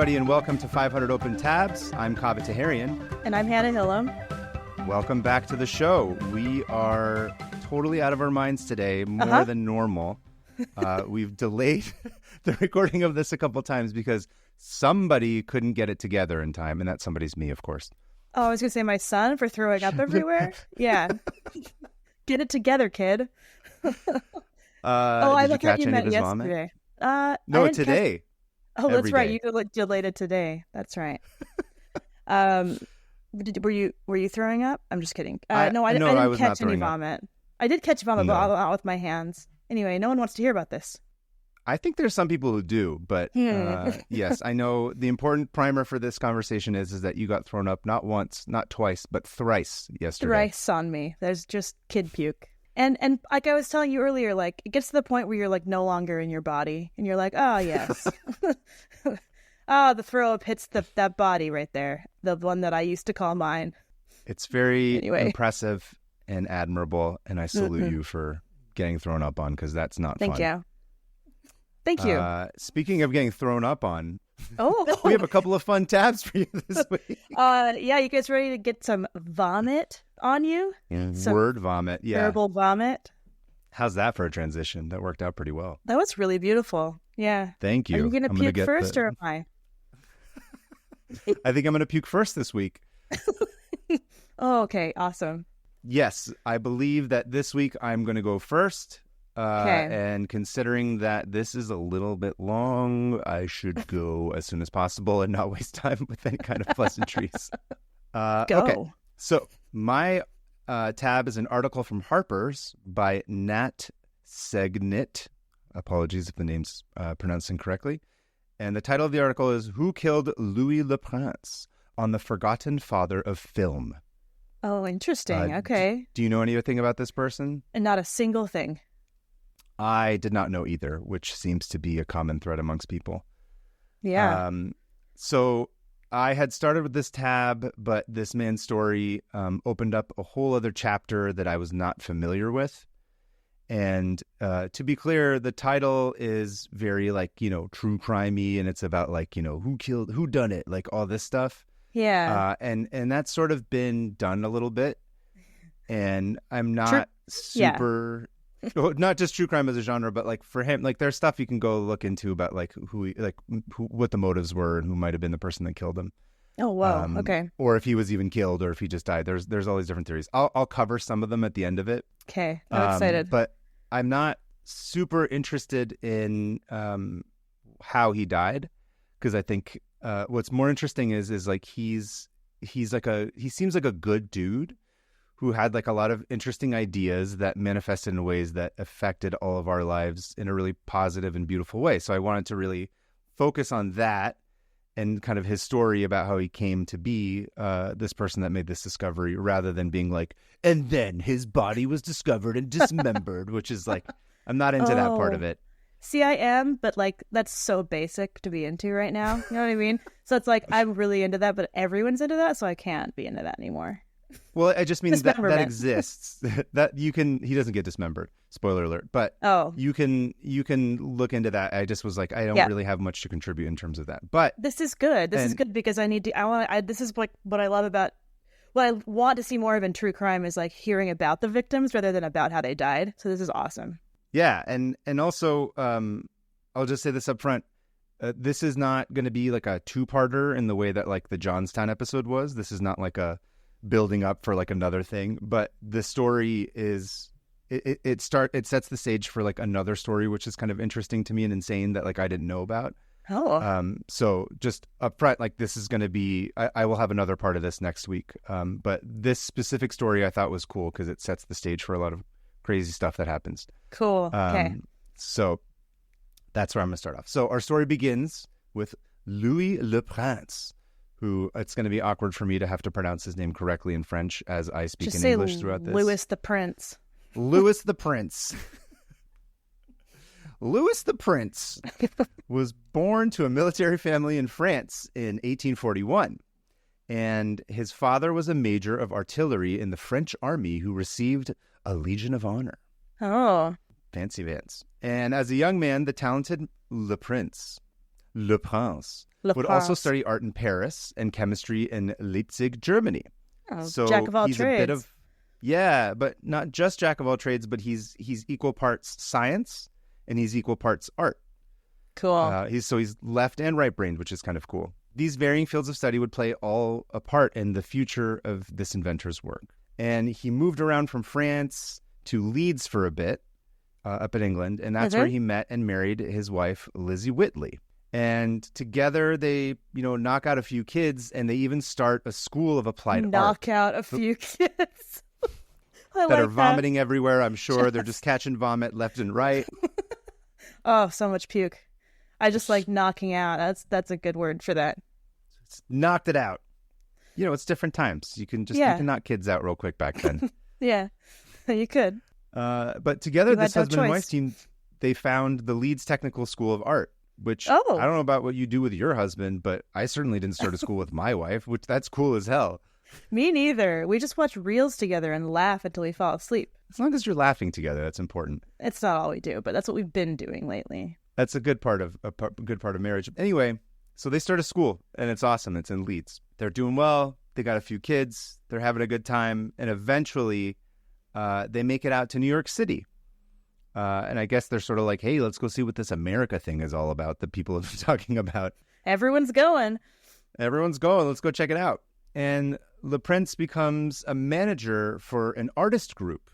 everybody, and welcome to 500 Open Tabs. I'm Kaveh Taherian. And I'm Hannah Hillam. Welcome back to the show. We are totally out of our minds today, more than normal. We've delayed the recording of this a couple times because somebody couldn't get it together in time, and that somebody's me, of course. Oh, I was going to say my son for throwing up everywhere. Yeah. Get it together, kid. Did you catch any of his yesterday. vomit? No, today. That's right. You delayed it today. That's right. Were you throwing up? I'm just kidding. No, I didn't catch any vomit. I did catch vomit, but not with my hands. Anyway, no one wants to hear about this. I think there's some people who do, but yes, I know the important primer for this conversation is that you got thrown up not once, not twice, but thrice yesterday. Thrice on me. There's just kid puke. And like I was telling you earlier, like it gets to the point where you're like no longer in your body, and you're like, oh yes, the throw up hits that body right there, the one that I used to call mine. It's very impressive and admirable, and I salute you for getting thrown up on because that's not fun. Thank you. Speaking of getting thrown up on, we have a couple of fun tabs for you this week. Yeah, you guys ready to get some vomit on you? Word vomit, yeah. Verbal vomit. How's that for a transition? That worked out pretty well. That was really beautiful. Yeah. Thank you. Are you going to puke first or am I? I think I'm going to puke first this week. Oh, okay. Awesome. Yes, I believe that this week I'm going to go first. And considering that this is a little bit long, I should go as soon as possible and not waste time with any kind of pleasantries. Go. Okay, so my tab is an article from Harper's by Nat Segnit. Apologies if the name's pronounced incorrectly. And the title of the article is Who Killed Louis Le Prince on the Forgotten Father of Film? Oh, interesting. Okay. Do you know anything about this person? And not a single thing. I did not know either, which seems to be a common thread amongst people. Yeah. So I had started with this tab, but this man's story opened up a whole other chapter that I was not familiar with. And to be clear, the title is very true crimey, and it's about who done it, like all this stuff. Yeah. And that's sort of been done a little bit. And I'm not super... Not just true crime as a genre, but for him, there's stuff you can go look into about what the motives were and who might have been the person that killed him. Oh wow, okay. Or if he was even killed, or if he just died. There's all these different theories. I'll cover some of them at the end of it. Okay, I'm excited. But I'm not super interested in how he died, because I think what's more interesting is he seems like a good dude who had a lot of interesting ideas that manifested in ways that affected all of our lives in a really positive and beautiful way. So I wanted to really focus on that and kind of his story about how he came to be this person that made this discovery, rather than being and then his body was discovered and dismembered, which is I'm not into that part of it. See, I am, but that's so basic to be into right now. You know what I mean? So it's I'm really into that, but everyone's into that, so I can't be into that anymore. Well, it just means that exists. That you can. He doesn't get dismembered. Spoiler alert. But you can look into that. I just was I don't really have much to contribute in terms of that. But this is good. This is good because I need to. This is what I love about. What I want to see more of in true crime is hearing about the victims rather than about how they died. So this is awesome. Yeah, and also I'll just say this up front. This is not going to be a two-parter in the way that the Johnstown episode was. This is not a building up for another thing, but the story is it sets the stage for another story, which is kind of interesting to me and insane that I didn't know about. So just up front, this is going to be I will have another part of this next week, but this specific story I thought was cool because it sets the stage for a lot of crazy stuff that happens. Cool. Okay, so that's where I'm gonna start off. So our story begins with Louis Le Prince, who it's going to be awkward for me to have to pronounce his name correctly in French as I speak just in English throughout this. Louis the Prince. Louis the Prince. Louis the Prince was born to a military family in France in 1841. And his father was a major of artillery in the French army who received a Legion of Honor. Oh. Fancy pants. And as a young man, the talented Le Prince Le Prince, Le would also Prince. study art in Paris and chemistry in Leipzig, Germany. Oh, So jack of all he's trades. a bit of, yeah, but not just jack of all trades, but he's equal parts science and he's equal parts art. Cool. He's left and right brained, which is kind of cool. These varying fields of study would play all a part in the future of this inventor's work. And he moved around from France to Leeds for a bit, up in England, and that's where he met and married his wife, Lizzie Whitley. And together they, knock out a few kids, and they even start a school of applied art. Knock out a few kids. that are vomiting everywhere, I'm sure. They're just catching vomit left and right. Oh, so much puke. I just like knocking out. That's a good word for that. It's knocked it out. It's different times. You can knock kids out real quick back then. Yeah, you could. But together, this no husband and choice. wife team, they found the Leeds Technical School of Art, which Oh. I don't know about what you do with your husband, but I certainly didn't start a school with my wife, which that's cool as hell. Me neither. We just watch reels together and laugh until we fall asleep. As long as you're laughing together, that's important. It's not all we do, but that's what we've been doing lately. That's a good part of marriage. Anyway, so they start a school, and it's awesome. It's in Leeds. They're doing well. They got a few kids. They're having a good time, and eventually, they make it out to New York City. And I guess they're sort of like, hey, let's go see what this America thing is all about that people have been talking about. Everyone's going. Everyone's going. Let's go check it out. And Le Prince becomes a manager for an artist group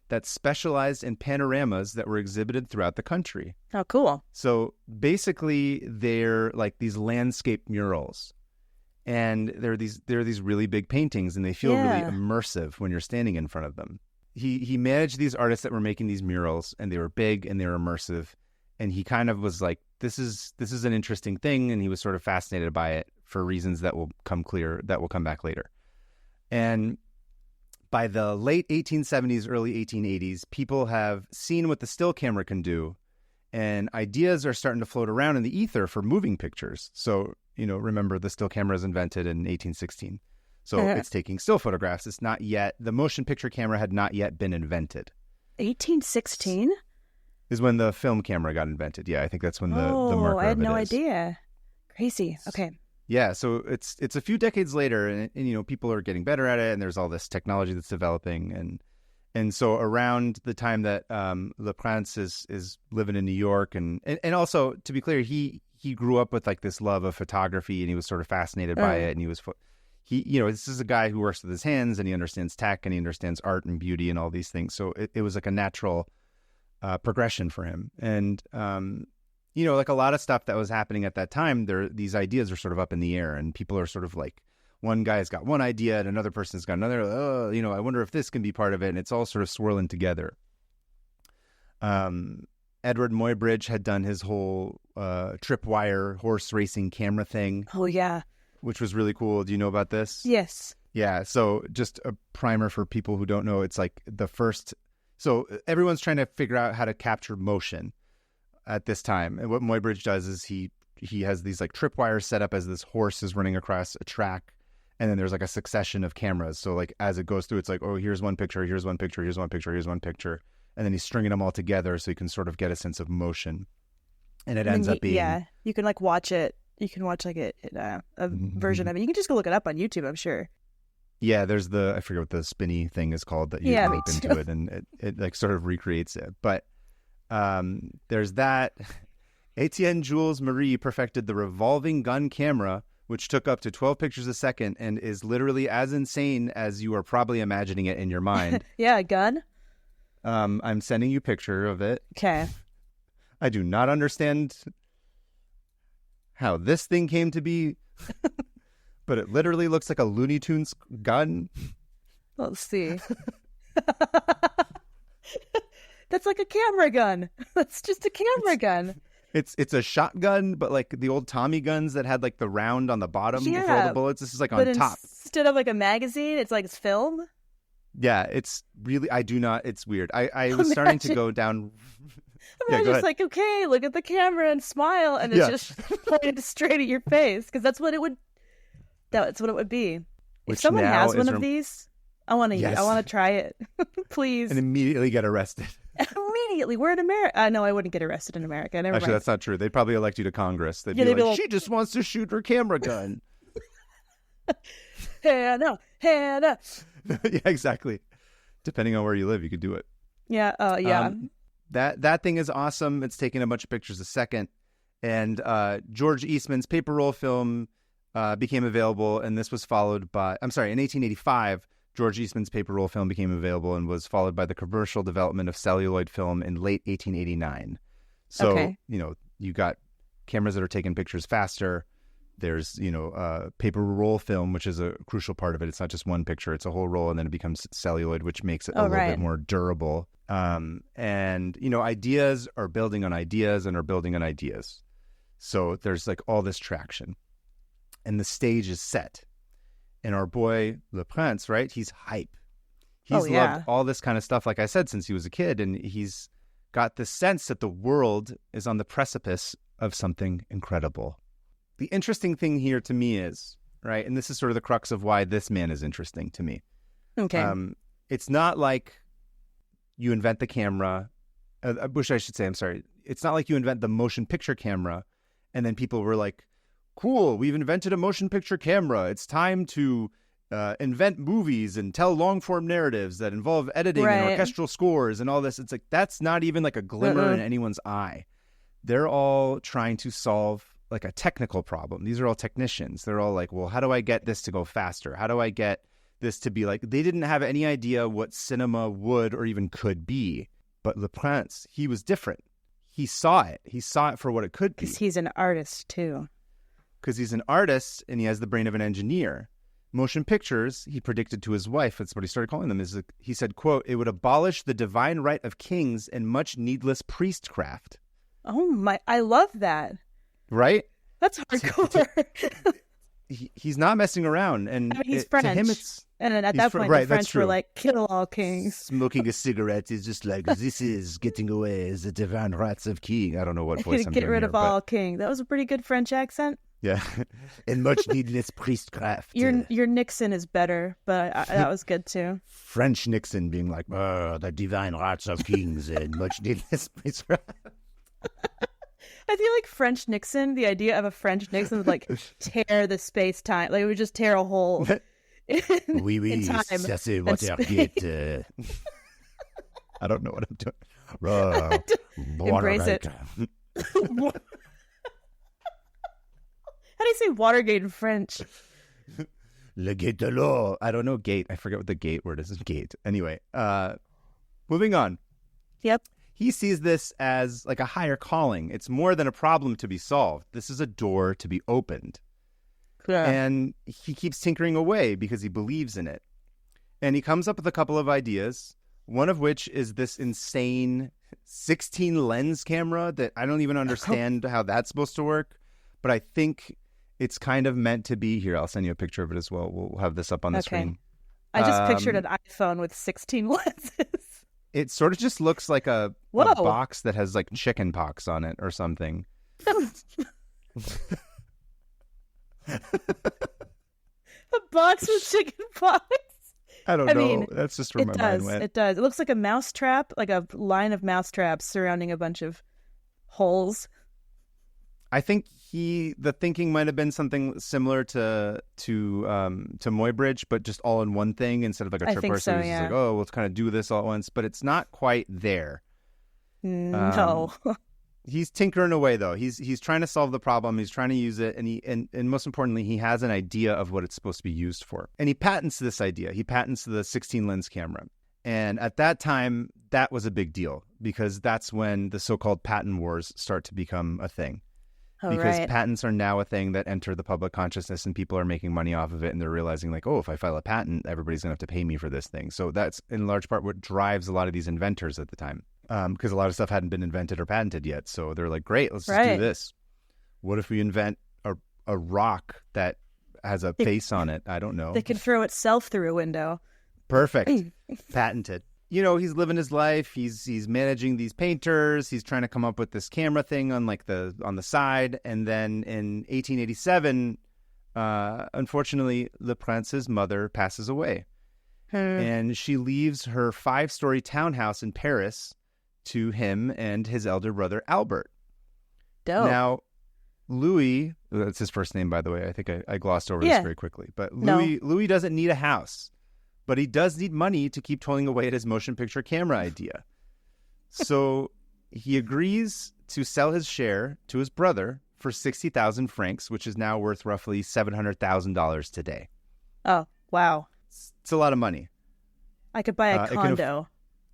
that specialized in panoramas that were exhibited throughout the country. Oh, cool. So basically, they're like these landscape murals. And they're these really big paintings, and they feel really immersive when you're standing in front of them. He managed these artists that were making these murals, and they were big and they were immersive. And he kind of was like, this is an interesting thing, and he was sort of fascinated by it for reasons that will come back later. And by the late 1870s, early 1880s, people have seen what the still camera can do, and ideas are starting to float around in the ether for moving pictures. So, remember the still camera is invented in 1816. So it's taking still photographs. It's not yet, the motion picture camera had not yet been invented. 1816? Is when the film camera got invented. Yeah, I think that's when the marker I had of it no is. idea. Crazy. Okay. Yeah, so it's a few decades later, and people are getting better at it, and there's all this technology that's developing, and so around the time that Le Prince is living in New York, and also to be clear, he grew up with like this love of photography, and he was sort of fascinated by it, and this is a guy who works with his hands, and he understands tech, and he understands art and beauty and all these things. So it was like a natural progression for him, and like a lot of stuff that was happening at that time, these ideas are sort of up in the air, and people are sort of like, one guy's got one idea and another person's got another. I wonder if this can be part of it, and it's all sort of swirling together. Edward Muybridge had done his whole tripwire horse racing camera thing. Oh, yeah. Which was really cool. Do you know about this? Yes. Yeah. So just a primer for people who don't know, it's like the first. So everyone's trying to figure out how to capture motion at this time. And what Muybridge does is he has these like tripwires set up as this horse is running across a track. And then there's like a succession of cameras. So like as it goes through, it's like, oh, here's one picture, here's one picture, here's one picture, here's one picture. And then he's stringing them all together so you can sort of get a sense of motion. And it ends up being... Yeah, you can like watch it. You can watch like a version of it. You can just go look it up on YouTube, I'm sure. Yeah, there's I forget what the spinny thing is called that you loop into it, and it like sort of recreates it. But there's that. Etienne Jules Marie perfected the revolving gun camera, which took up to 12 pictures a second and is literally as insane as you are probably imagining it in your mind. Yeah, a gun? I'm sending you a picture of it. Okay. I do not understand how this thing came to be, but it literally looks like a Looney Tunes gun. Let's see. That's like a camera gun. That's just a camera gun. It's a shotgun, but like the old Tommy guns that had like the round on the bottom before all the bullets. This is like on top. Instead of like a magazine, it's like film. Yeah, it's really, it's weird. I was starting to go down. I'm just like, okay, look at the camera and smile, and it's just pointed straight at your face, because that's what it would be. If someone has one of these, I want to try it. Please. And immediately get arrested. Immediately. immediately. We're in America. No, I wouldn't get arrested in America. Never Actually, mind. that's not true. They'd probably elect you to Congress. They'd Yeah, be they'd be like, like- she just wants to shoot her camera gun. Hannah. Yeah, exactly. Depending on where you live, you could do it. Yeah. Yeah. That thing is awesome. It's taking a bunch of pictures a second. And George Eastman's paper roll film became available, and this was followed by, in 1885, George Eastman's paper roll film became available and was followed by the commercial development of celluloid film in late 1889. So, you got cameras that are taking pictures faster. There's, paper roll film, which is a crucial part of it. It's not just one picture, it's a whole roll, and then it becomes celluloid, which makes it a little bit more durable. Ideas are building on ideas and are building on ideas. So there's like all this traction. And the stage is set. And our boy, Le Prince, right? He's hype. He's loved all this kind of stuff, like I said, since he was a kid. And he's got this sense that the world is on the precipice of something incredible. The interesting thing here to me is, right, and this is sort of the crux of why this man is interesting to me. Okay. It's not like you invent the camera. It's not like you invent the motion picture camera and then people were like, cool, we've invented a motion picture camera. It's time to invent movies and tell long-form narratives that involve editing and orchestral scores and all this. It's like, that's not even like a glimmer in anyone's eye. They're all trying to solve like a technical problem. These are all technicians. They're all like, well, how do I get this to go faster? How do I get this to be like, they didn't have any idea what cinema would or even could be. But Le Prince, he was different. He saw it. He saw it for what it could be. Because he's an artist too. Because he's an artist and he has the brain of an engineer. Motion pictures, he predicted to his wife, that's what he started calling them, he said, quote, it would abolish the divine right of kings and much needless priestcraft. Oh my, I love that. Right? That's hardcore. He's not messing around. And he's French. To him, it's... And then at that point, the French were like, kill all kings. Smoking a cigarette is just like, this is getting away as the divine rights of king. I don't know what voice I'm Get doing rid here, of all king. That was a pretty good French accent. Yeah. And much needless priestcraft. Your Nixon is better, but that was good too. French Nixon being like, the divine rights of kings and much needless priestcraft. I feel like French Nixon, the idea of a French Nixon would like tear the space-time. Like it would just tear a hole in time. Ça c'est Watergate. I don't know what I'm doing. Embrace it. How do you say Watergate in French? Le gate de l'eau. I don't know gate. I forget what the gate word is. Gate. Anyway, moving on. Yep. He sees this as like a higher calling. It's more than a problem to be solved. This is a door to be opened. Yeah. And he keeps tinkering away because he believes in it. And he comes up with a couple of ideas, one of which is this insane 16 lens camera that I don't even understand how that's supposed to work. But I think it's kind of meant to be here. I'll send you a picture of it as well. We'll have this up on the screen. I just pictured an iPhone with 16 lenses. It sort of just looks like a box that has like chicken pox on it or something. A box with chicken pox? I don't know. That's just where my mind went. It does. It looks like a mousetrap, like a line of mousetraps surrounding a bunch of holes. I think the thinking might have been something similar to Muybridge, but just all in one thing instead of like a trip where so, yeah. Like, oh, let's kind of do this all at once. But it's not quite there. No. He's tinkering away though. He's trying to solve the problem. He's trying to use it, and most importantly, he has an idea of what it's supposed to be used for. And he patents this idea. He patents the 16 lens camera. And at that time, that was a big deal because that's when the so-called patent wars start to become a thing. Because patents are now a thing that enter the public consciousness and people are making money off of it. And they're realizing like, oh, if I file a patent, everybody's going to have to pay me for this thing. So that's in large part what drives a lot of these inventors at the time. Because a lot of stuff hadn't been invented or patented yet. So they're like, great, let's just do this. What if we invent a rock that has a face on it? I don't know. That can throw itself through a window. Perfect. Patented. You know, he's living his life. He's managing these painters. He's trying to come up with this camera thing on the side. And then in 1887, unfortunately, Le Prince's mother passes away. And she leaves her 5-story townhouse in Paris to him and his elder brother, Albert. Dope. Now, Louis, that's his first name, by the way. I think I glossed over this very quickly. But Louis doesn't need a house, but he does need money to keep toiling away at his motion picture camera idea. So he agrees to sell his share to his brother for 60,000 francs, which is now worth roughly $700,000 today. Oh, wow. It's a lot of money. I could buy a condo.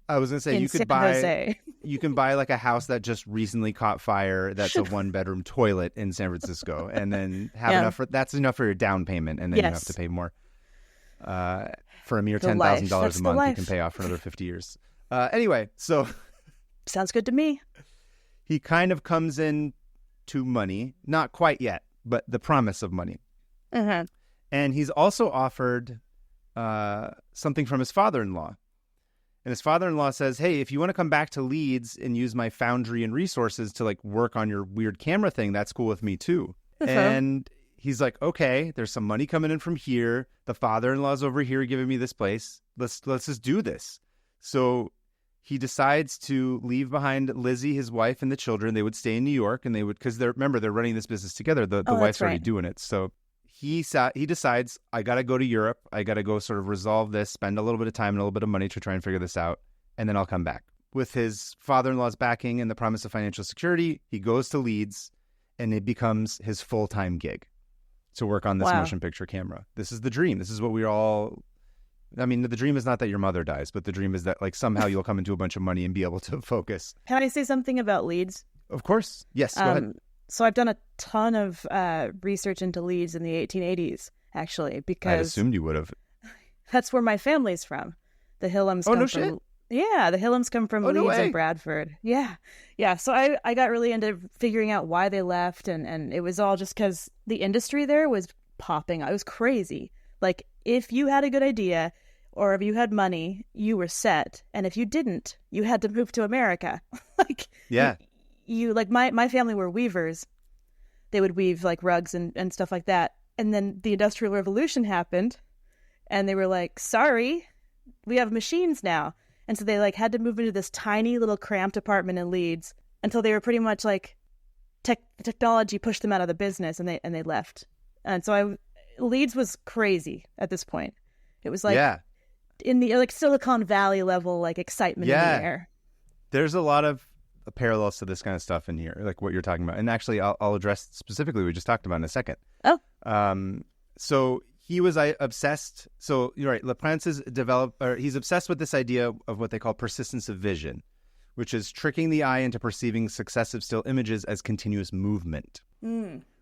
I was going to say, in you could San buy Jose. You can buy like a house that just recently caught fire that's a 1-bedroom toilet in San Francisco, and then have that's enough for your down payment, and then you have to pay more. For a mere $10,000 a month, you can pay off for another 50 years. Anyway, so sounds good to me. He kind of comes in to money, not quite yet, but the promise of money. Mm-hmm. And he's also offered something from his father-in-law. And his father-in-law says, hey, if you want to come back to Leeds and use my foundry and resources to like work on your weird camera thing, that's cool with me too. Uh-huh. And he's like, okay, there's some money coming in from here. The father-in-law's over here giving me this place. Let's just do this. So he decides to leave behind Lizzie, his wife, and the children. They would stay in New York, and they would, because they're running this business together. The wife's already doing it. So he decides, I got to go to Europe. I got to go sort of resolve this, spend a little bit of time and a little bit of money to try and figure this out, and then I'll come back. With his father-in-law's backing and the promise of financial security, he goes to Leeds, and it becomes his full-time gig to work on this motion picture camera. This is the dream. This is what we're all... I mean, the dream is not that your mother dies, but the dream is that like somehow you'll come into a bunch of money and be able to focus. Can I say something about Leeds? Of course. Yes, go ahead. So I've done a ton of research into Leeds in the 1880s, actually, because... I assumed you would have. That's where my family's from. The Hillams come from... Shit? Yeah, the Hillams come from Leeds and Bradford. Yeah. So I got really into figuring out why they left, and it was all just because the industry there was popping. It was crazy. Like, if you had a good idea or if you had money, you were set. And if you didn't, you had to move to America. You like my family were weavers. They would weave like rugs and stuff like that. And then the Industrial Revolution happened and they were like, sorry, we have machines now. And so they like had to move into this tiny little cramped apartment in Leeds until they were pretty much like technology pushed them out of the business and they left. And so Leeds was crazy at this point. It was like in the like Silicon Valley level, like excitement in the air. There's a lot of parallels to this kind of stuff in here, like what you're talking about. And actually, I'll address specifically what we just talked about in a second. Oh. So he was obsessed. So you're right. Leprince he's obsessed with this idea of what they call persistence of vision, which is tricking the eye into perceiving successive still images as continuous movement.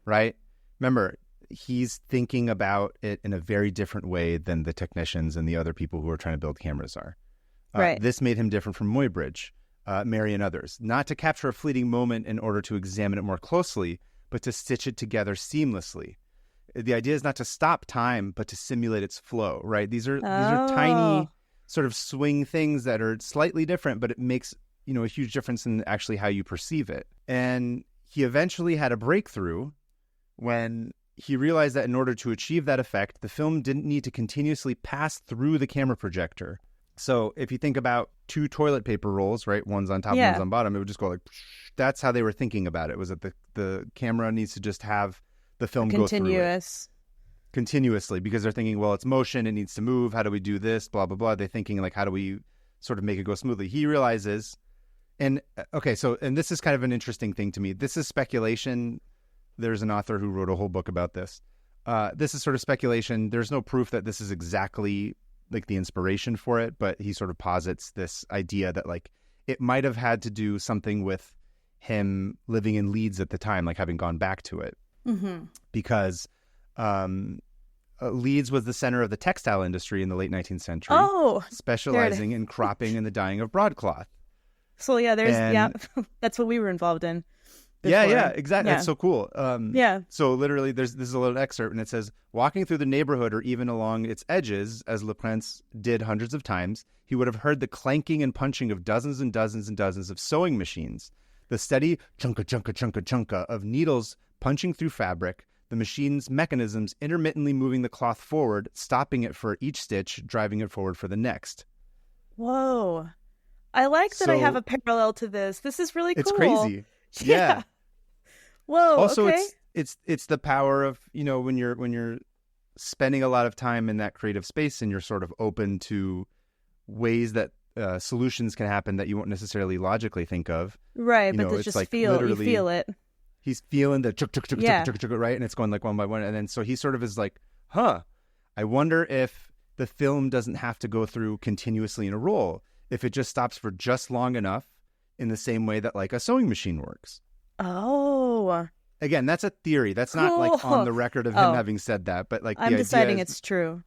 Right? Remember, he's thinking about it in a very different way than the technicians and the other people who are trying to build cameras are. Right. This made him different from Muybridge, Mary, and others. Not to capture a fleeting moment in order to examine it more closely, but to stitch it together seamlessly. The idea is not to stop time, but to simulate its flow, right? These are tiny sort of swing things that are slightly different, but it makes, a huge difference in actually how you perceive it. And he eventually had a breakthrough when he realized that in order to achieve that effect, the film didn't need to continuously pass through the camera projector. So if you think about 2 toilet paper rolls, right, one's on top, one's on bottom, it would just go like, that's how they were thinking about it, was that the camera needs to just have the film go through it continuously, because they're thinking, well, it's motion, it needs to move, how do we do this, blah, blah, blah. They're thinking like, how do we sort of make it go smoothly? He realizes, and this is kind of an interesting thing to me. This is speculation. There's an author who wrote a whole book about this. This is sort of speculation. There's no proof that this is exactly like the inspiration for it, but he sort of posits this idea that like it might have had to do something with him living in Leeds at the time, like having gone back to it. Mm-hmm. Because Leeds was the center of the textile industry in the late 19th century, specializing in cropping and the dyeing of broadcloth. So that's what we were involved in. Before. Yeah, exactly. Yeah. That's so cool. So literally, this is a little excerpt, and it says, walking through the neighborhood or even along its edges, as Leprince did hundreds of times, he would have heard the clanking and punching of dozens and dozens and dozens of sewing machines, the steady chunka, chunka, chunka, chunka of needles punching through fabric, the machine's mechanisms intermittently moving the cloth forward, stopping it for each stitch, driving it forward for the next. Whoa. I like that I have So a parallel to this. This is really it's cool. crazy. Yeah. Yeah. Whoa, Also, okay. it's the power of, when you're spending a lot of time in that creative space and you're sort of open to ways that solutions can happen that you won't necessarily logically think of. Right, but there's It's just like you literally feel it. he's feeling the chuk chuk chuk chuk Yeah. chuk chuk, right, and it's going like one by one, and then so he sort of is like, huh, I wonder if the film doesn't have to go through continuously in a roll, if it just stops for just long enough, in the same way that like a sewing machine works. Oh, Again, that's a theory. That's not like on cool. the record of him Oh, having said that, but like the I'm idea deciding is, it's true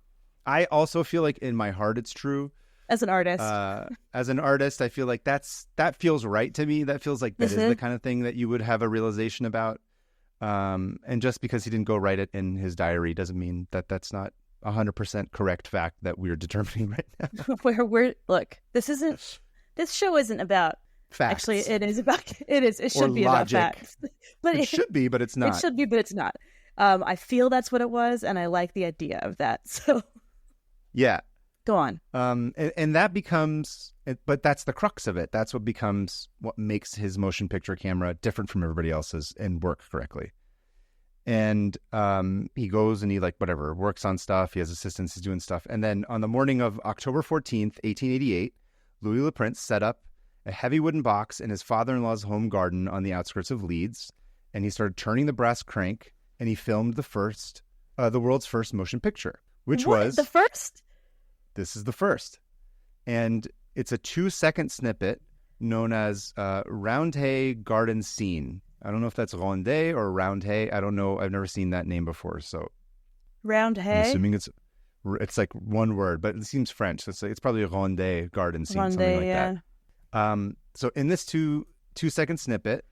I also feel like in my heart it's true. as an artist. As an artist, I feel like that feels right to me. That feels like that is the kind of thing that you would have a realization about. And just because he didn't go write it in his diary doesn't mean that that's not 100% correct fact that we're determining right now. Look, this show isn't about Facts. actually it should be logic. about facts. But It should be, but it's not. It should be, but it's not. I feel that's what it was, and I like the idea of that. So Yeah. go on. And that becomes, but that's the crux of it. That's what makes his motion picture camera different from everybody else's and work correctly. And he goes and he works on stuff. He has assistants, he's doing stuff. And then on the morning of October 14th, 1888, Louis Le Prince set up a heavy wooden box in his father-in-law's home garden on the outskirts of Leeds. And he started turning the brass crank and he filmed the world's first motion picture, which was the first. This is the first. And it's a 2-second snippet known as Roundhay Garden Scene. I don't know if that's Rondé or Roundhay. I don't know. I've never seen that name before. So Roundhay. I'm assuming it's like one word, but it seems French. So it's probably a Rondé Garden Scene, something like that. So in this 2-second snippet,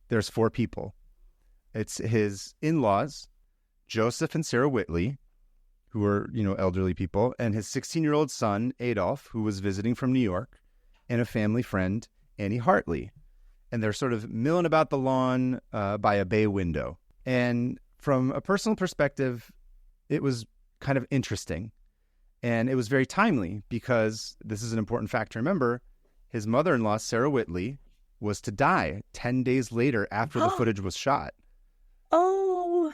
there's 4 people. It's his in-laws, Joseph and Sarah Whitley, who are, elderly people, and his 16-year-old son, Adolph, who was visiting from New York, and a family friend, Annie Hartley. And they're sort of milling about the lawn by a bay window. And from a personal perspective, it was kind of interesting. And it was very timely because this is an important fact to remember. His mother-in-law, Sarah Whitley, was to die 10 days later after the footage was shot. Oh.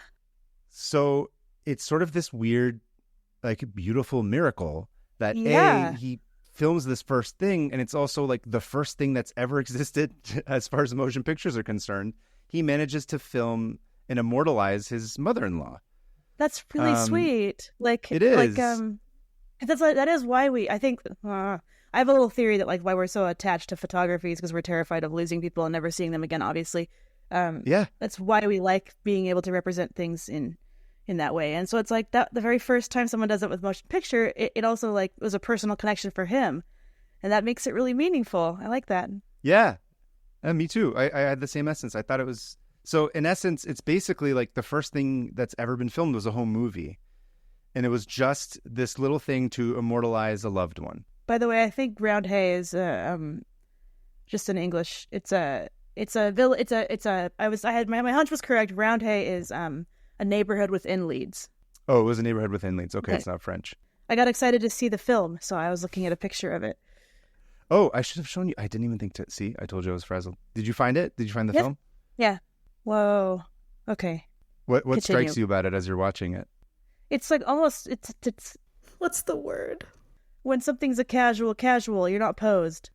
So it's sort of this weird, like, beautiful miracle that he films this first thing, and it's also like the first thing that's ever existed as far as motion pictures are concerned. He manages to film and immortalize his mother-in-law. That's really sweet. Like it is. Like that is why I think I have a little theory that like why we're so attached to photography is because we're terrified of losing people and never seeing them again. Obviously, that's why we like being able to represent things in that way. And so it's like that the very first time someone does it with motion picture, it also like was a personal connection for him, and that makes it really meaningful. I like that. Yeah, me too. I had the same essence. I thought it was so. In essence, it's basically like the first thing that's ever been filmed was a home movie, and it was just this little thing to immortalize a loved one. By the way, I think Roundhay is just in English. My hunch was correct. Roundhay is a neighborhood within Leeds. Oh, it was a neighborhood within Leeds. Okay, it's not French. I got excited to see the film, so I was looking at a picture of it. Oh, I should have shown you. I didn't even think to see. I told you I was frazzled. Did you find it? Did you find the film? Yeah. Whoa. Okay. What Continue. strikes you about it as you're watching it? It's like almost it's what's the word? When something's a casual, you're not posed.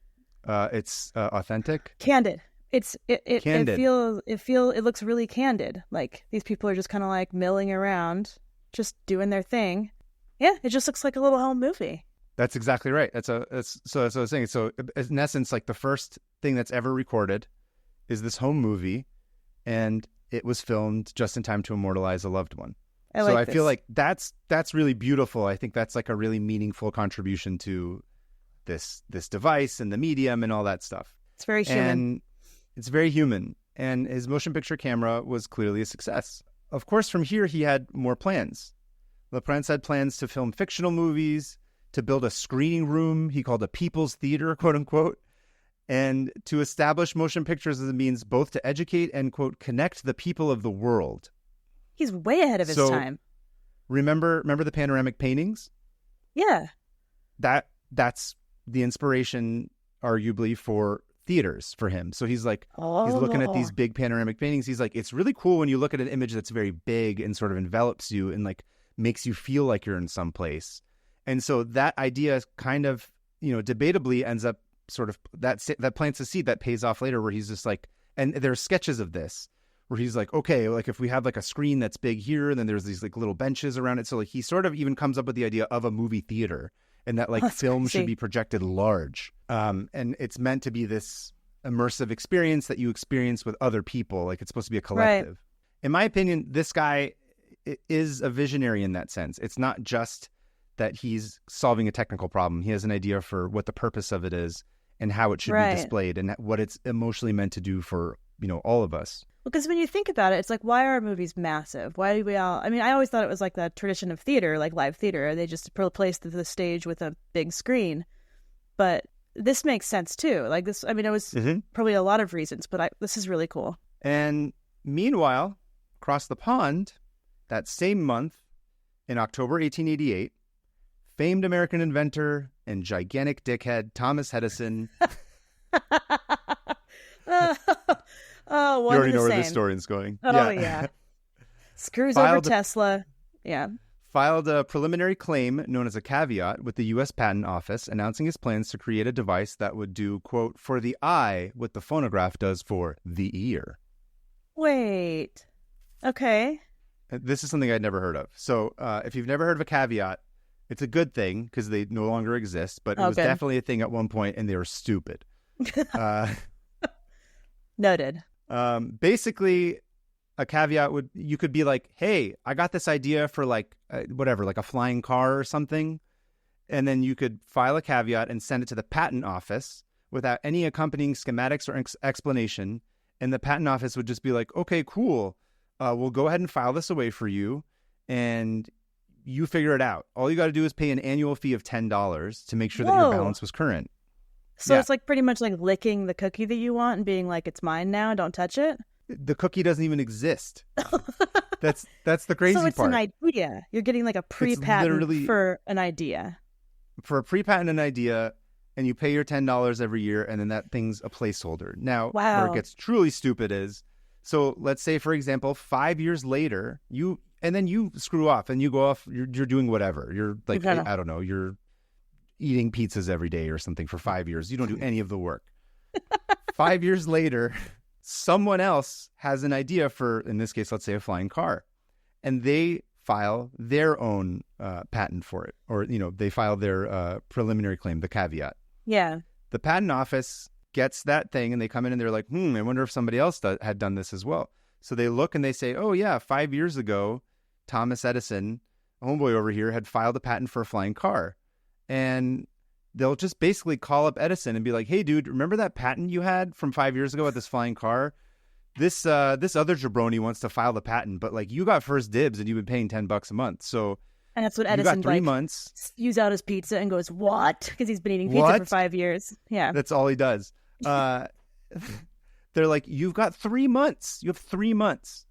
It's authentic. Candid. Candid. It looks really candid. Like these people are just kind of like milling around, just doing their thing. Yeah, it just looks like a little home movie. That's exactly right. That's what I was saying. So in essence, like the first thing that's ever recorded is this home movie, and it was filmed just in time to immortalize a loved one. I feel like that's really beautiful. I think that's like a really meaningful contribution to this device and the medium and all that stuff. It's very human. And it's very human. And his motion picture camera was clearly a success. Of course, from here, he had more plans. Le Prince had plans to film fictional movies, to build a screening room he called a people's theater, quote unquote, and to establish motion pictures as a means both to educate and, quote, connect the people of the world. He's way ahead of his time. Remember the panoramic paintings? Yeah. That's the inspiration arguably for theaters for him. So he's like, he's looking at these Oh, big panoramic paintings. He's like, it's really cool when you look at an image that's very big and sort of envelops you and like makes you feel like you're in some place. And so that idea kind of, debatably ends up sort of that plants a seed that pays off later, where he's just like, and there are sketches of this where he's like, okay, like if we have like a screen that's big here, and then there's these like little benches around it. So like he sort of even comes up with the idea of a movie theater, and that like film should be projected large. And it's meant to be this immersive experience that you experience with other people. Like it's supposed to be a collective. Right. In my opinion, this guy is a visionary in that sense. It's not just that he's solving a technical problem. He has an idea for what the purpose of it is and how it should be displayed and what it's emotionally meant to do for, all of us. Because when you think about it, it's like, why are movies massive? Why do we all... I mean, I always thought it was like the tradition of theater, like live theater. They just replaced the stage with a big screen. But this makes sense, too. Like this, I mean, it was probably a lot of reasons, but this is really cool. And meanwhile, across the pond, that same month, in October 1888, famed American inventor and gigantic dickhead Thomas Edison... Oh, you already know where this story is going. Oh, yeah. Screws over Tesla. Yeah. Filed a preliminary claim known as a caveat with the U.S. Patent Office, announcing his plans to create a device that would do, quote, for the eye what the phonograph does for the ear. Wait. Okay. This is something I'd never heard of. So if you've never heard of a caveat, it's a good thing because they no longer exist, but it was definitely a thing at one point and they were stupid. Noted. Basically, a caveat you could be like, hey, I got this idea for like whatever, like a flying car or something. And then you could file a caveat and send it to the patent office without any accompanying schematics or explanation. And the patent office would just be like, okay, cool. We'll go ahead and file this away for you. And you figure it out. All you got to do is pay an annual fee of $10 to make sure that your balance was current. So it's like pretty much like licking the cookie that you want and being like, it's mine now, don't touch it. The cookie doesn't even exist. That's the crazy part. So it's an idea. You're getting like a pre-patent for an idea. For a pre-patent an idea, and you pay your $10 every year, and then that thing's a placeholder. Now, where it gets truly stupid is, so let's say, for example, 5 years later, you screw off and you go off, you're doing whatever. You're like, I don't know, you're eating pizzas every day or something for 5 years. You don't do any of the work. 5 years later, someone else has an idea for, in this case, let's say a flying car, and they file their own patent for it, or they file their preliminary claim, the caveat. Yeah. The patent office gets that thing, and they come in and they're like, I wonder if somebody else had done this as well. So they look and they say, oh yeah, 5 years ago, Thomas Edison, a homeboy over here, had filed a patent for a flying car. And they'll just basically call up Edison and be like, hey, dude, remember that patent you had from 5 years ago at this flying car? This other jabroni wants to file the patent, but like you got first dibs and you've been paying $10 a month. So and that's what Edison got 3 months. Spews out his pizza and goes, what? Because he's been eating pizza for 5 years. Yeah. That's all he does. They're like, you've got 3 months. You have 3 months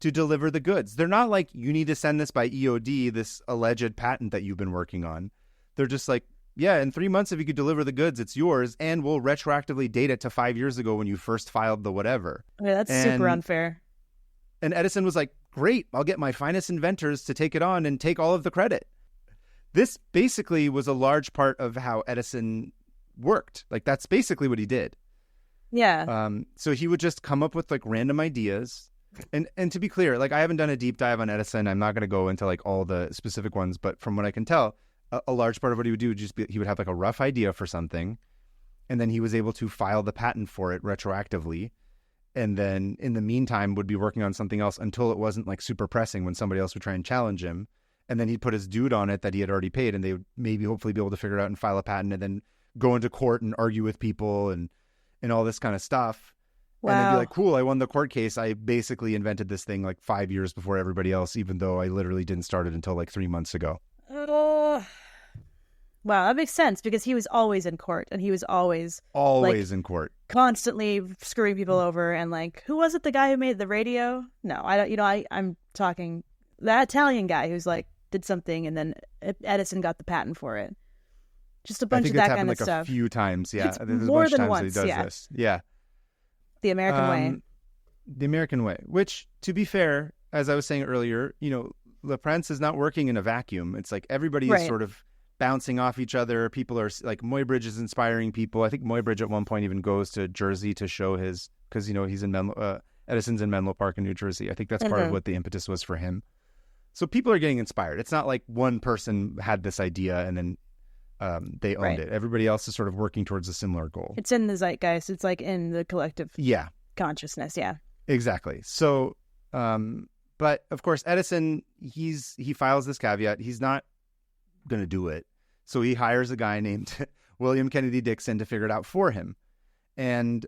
to deliver the goods. They're not like, you need to send this by EOD, this alleged patent that you've been working on. They're just like, yeah, in 3 months, if you could deliver the goods, it's yours, and we'll retroactively date it to 5 years ago when you first filed the whatever. Yeah, that's super unfair. And Edison was like, great, I'll get my finest inventors to take it on and take all of the credit. This basically was a large part of how Edison worked. Like, that's basically what he did. Yeah. So he would just come up with like random ideas. And to be clear, like I haven't done a deep dive on Edison. I'm not going to go into like all the specific ones, but from what I can tell, a large part of what he would do would just be, he would have like a rough idea for something, and then he was able to file the patent for it retroactively. And then in the meantime would be working on something else until it wasn't like super pressing when somebody else would try and challenge him. And then he'd put his dude on it that he had already paid, and they would maybe hopefully be able to figure it out and file a patent and then go into court and argue with people and all this kind of stuff. Wow. And then be like, cool, I won the court case. I basically invented this thing like 5 years before everybody else, even though I literally didn't start it until like 3 months ago. Wow, that makes sense because he was always in court, and he was always like, in court, constantly screwing people over. And like, who was it? The guy who made the radio? No, I don't. I'm talking that Italian guy who's like did something, and then Edison got the patent for it. Just a I bunch think of it's that happened kind of like a stuff. few times. Yeah, It's there's a more bunch of than times that he once. does Yeah. this. Yeah. The American way. The American way, which, to be fair, as I was saying earlier, Le Prince is not working in a vacuum. It's like everybody is Right. sort of bouncing off each other. People are like, Muybridge is inspiring people. I think Muybridge at one point even goes to Jersey to show his, because he's in Edison's in Menlo Park in New Jersey. I think that's part of what the impetus was for him. So people are getting inspired. It's not like one person had this idea and then they owned it. Everybody else is sort of working towards a similar goal. It's in the zeitgeist. It's like in the collective consciousness. Yeah. Exactly. So, but of course, Edison, he files this caveat. He's not going to do it. So he hires a guy named William Kennedy Dixon to figure it out for him. And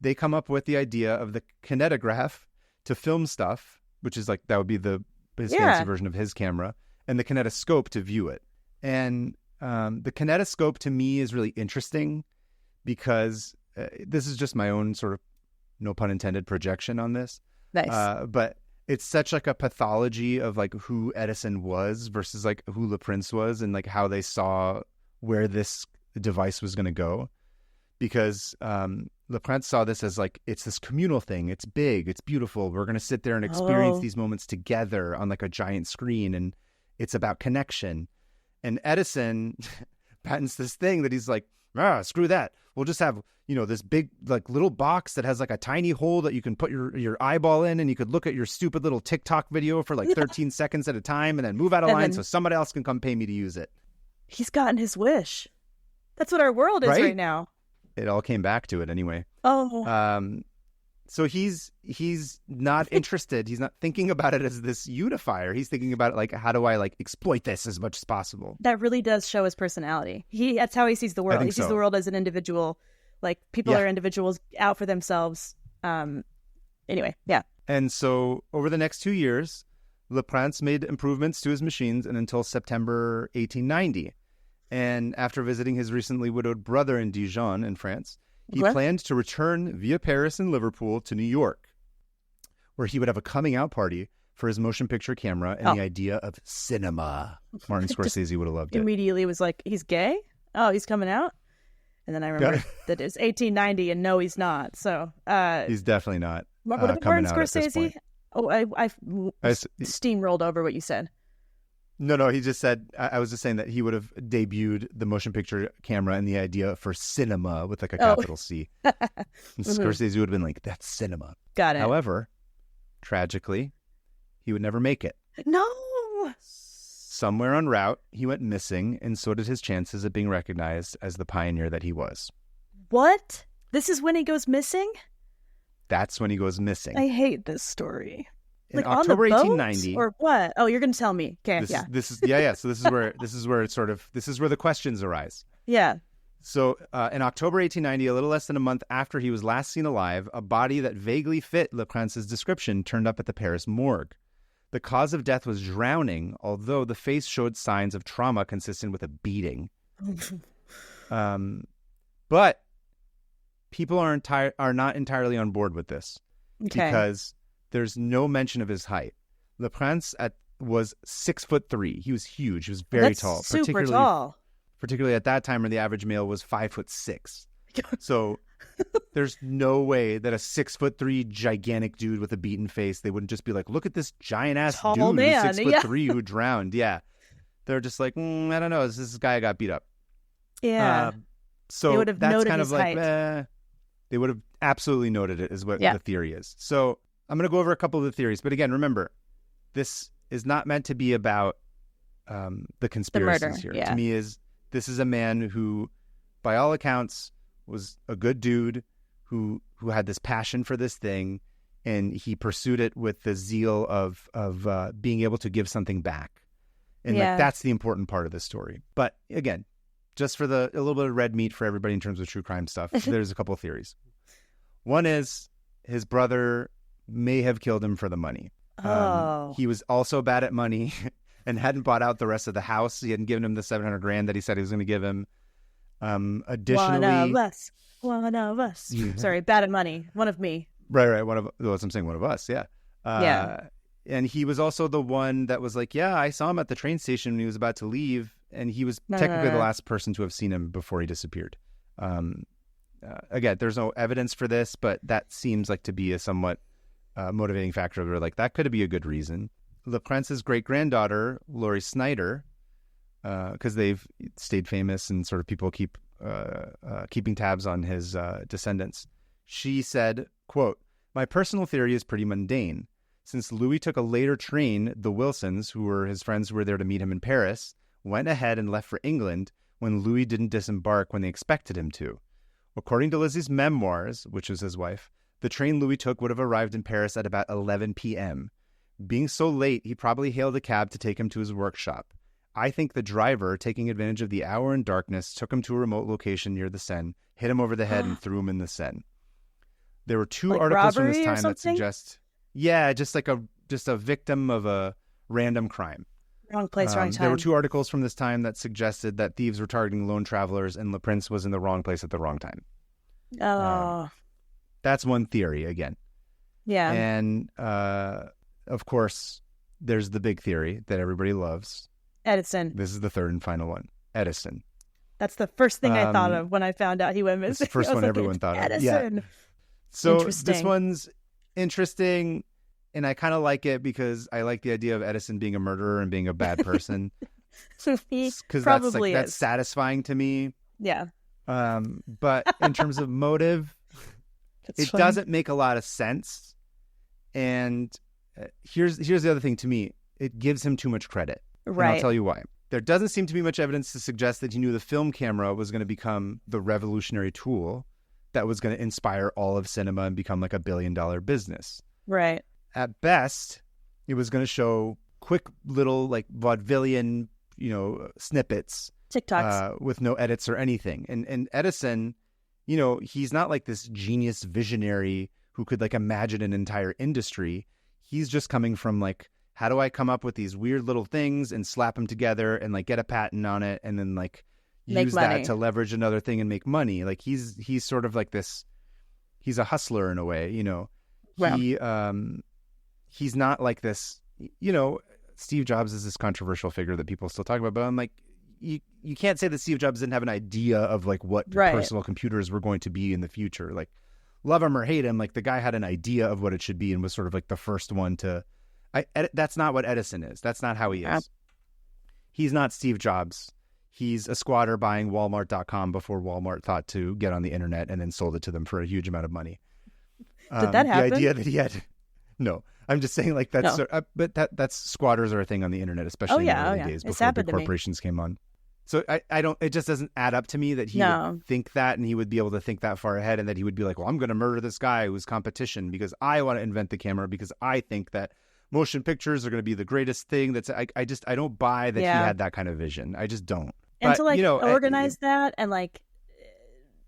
they come up with the idea of the kinetograph to film stuff, which is like, that would be his fancy version of his camera, and the kinetoscope to view it. And the kinetoscope to me is really interesting because this is just my own sort of, no pun intended, projection on this. Nice. But it's such like a pathology of like who Edison was versus like who Le Prince was, and like how they saw where this device was going to go. Because Le Prince saw this as like, it's this communal thing. It's big. It's beautiful. We're going to sit there and experience these moments together on like a giant screen. And it's about connection. And Edison patents this thing that he's like, screw that. We'll just have, this big like little box that has like a tiny hole that you can put your eyeball in, and you could look at your stupid little TikTok video for like 13 seconds at a time and then move out of line so somebody else can come pay me to use it. He's gotten his wish. That's what our world is right now. It all came back to it anyway. So he's not interested. He's not thinking about it as this unifier. He's thinking about it like, how do I like exploit this as much as possible? That really does show his personality. That's how he sees the world. He sees the world as an individual. Like, people are individuals out for themselves. Anyway, yeah. And so over the next 2 years, Le Prince made improvements to his machines and until September 1890. And after visiting his recently widowed brother in Dijon in France, he planned to return via Paris and Liverpool to New York, where he would have a coming out party for his motion picture camera and the idea of cinema. Martin Scorsese would have loved it. Immediately was like, he's gay? Oh, he's coming out? And then I remember that it's 1890 and no, he's not. So he's definitely not Martin coming out at this Scorsese? point. Oh, I steamrolled over what you said. No, he just said, I was just saying that he would have debuted the motion picture camera and the idea for cinema with like a capital C. And Scorsese would have been like, that's cinema. Got it. However, tragically, he would never make it. No. Somewhere en route, he went missing, and so did his chances of being recognized as the pioneer that he was. What? This is when he goes missing? That's when he goes missing. I hate this story. In like October on the 1890, or what? Oh, you're going to tell me. Okay, So this is where the questions arise. Yeah. So in October 1890, a little less than a month after he was last seen alive, a body that vaguely fit Le Prince's description turned up at the Paris morgue. The cause of death was drowning, although the face showed signs of trauma consistent with a beating. But people are not entirely on board with this because there's no mention of his height. Le Prince was 6'3". He was huge. He was very tall. Super tall. Particularly at that time when the average male was 5'6". So there's no way that a 6'3" gigantic dude with a beaten face, they wouldn't just be like, look at this giant ass dude who's 6'3" who drowned. Yeah. They're just like, I don't know. This guy got beat up. Yeah. So they would have that's noted kind his of like, height. They would have absolutely noted it is what the theory is. So I'm going to go over a couple of the theories. But again, remember, this is not meant to be about the conspiracies here. Yeah. To me, this is a man who, by all accounts, was a good dude who had this passion for this thing, and he pursued it with the zeal of being able to give something back. And like that's the important part of this story. But again, just for a little bit of red meat for everybody in terms of true crime stuff, there's a couple of theories. One is his brother may have killed him for the money. He was also bad at money and hadn't bought out the rest of the house. He hadn't given him the $700,000 that he said he was going to give him. Additionally, one of us. Sorry, bad at money. One of me. Right. One of us. I'm saying one of us. Yeah. And he was also the one that was like, yeah, I saw him at the train station when he was about to leave. And he was technically the last person to have seen him before he disappeared. Again, there's no evidence for this, but that seems like to be a somewhat motivating factor. Where like that could be a good reason. LaPrence's great-granddaughter, Lori Snyder, because they've stayed famous and sort of people keep keeping tabs on his descendants. She said, quote, "My personal theory is pretty mundane. Since Louis took a later train, the Wilsons, who were his friends who were there to meet him in Paris, went ahead and left for England when Louis didn't disembark when they expected him to. According to Lizzie's memoirs, which was his wife, the train Louis took would have arrived in Paris at about 11 p.m. Being so late, he probably hailed a cab to take him to his workshop. I think the driver, taking advantage of the hour and darkness, took him to a remote location near the Seine, hit him over the head, and threw him in the Seine." There were two like articles from this robbery or time that something? suggest, yeah, just a victim of a random crime. Wrong place, wrong time. There were two articles from this time that suggested that thieves were targeting lone travelers and LaPrince was in the wrong place at the wrong time. Oh, That's one theory again. yeah. And of course, there's the big theory that everybody loves. Edison. This is the third and final one. Edison. That's the first thing I thought of when I found out he went missing. It's the first I was one like, everyone it's thought of. Edison. Yeah. So this Interesting. one's interesting, and I kind of like it because I like the idea of Edison being a murderer and being a bad person. He Because probably that's is. satisfying to me. Yeah. But in terms of motive, That's it funny. doesn't make a lot of sense. And here's the other thing to me. It gives him too much credit. And I'll Right. tell you why. There doesn't seem to be much evidence to suggest that he knew the film camera was going to become the revolutionary tool that was going to inspire all of cinema and become like $1 billion business. Right. At best, it was going to show quick little like vaudevillian, snippets TikToks. with no edits or anything. And Edison, he's not like this genius visionary who could like imagine an entire industry. He's just coming from like, how do I come up with these weird little things and slap them together and like get a patent on it and then like Make use money. that to leverage another thing and make money. Like he's sort of like this. He's a hustler in a way, Wow. He's not like this. Steve Jobs is this controversial figure that people still talk about, but I'm like, you can't say that Steve Jobs didn't have an idea of like what Right. personal computers were going to be in the future. Like, love him or hate him, like the guy had an idea of what it should be and was sort of like the first one to. That's not what Edison is. That's not how he is. Yeah. He's not Steve Jobs. He's a squatter buying Walmart.com before Walmart thought to get on the internet and then sold it to them for a huge amount of money. Did that happen? The idea that he had, no, I'm just saying like that's, No. but that's squatters are a thing on the internet, especially yeah, in oh the yeah. early days It's before happened big to me. corporations came on. So I don't, it just doesn't add up to me that he No. would think that and he would be able to think that far ahead and that he would be like, well, I'm going to murder this guy who's competition because I want to invent the camera because I think that motion pictures are going to be the greatest thing. I don't buy that Yeah. he had that kind of vision. I just don't. And But, to like you know, organize that and like,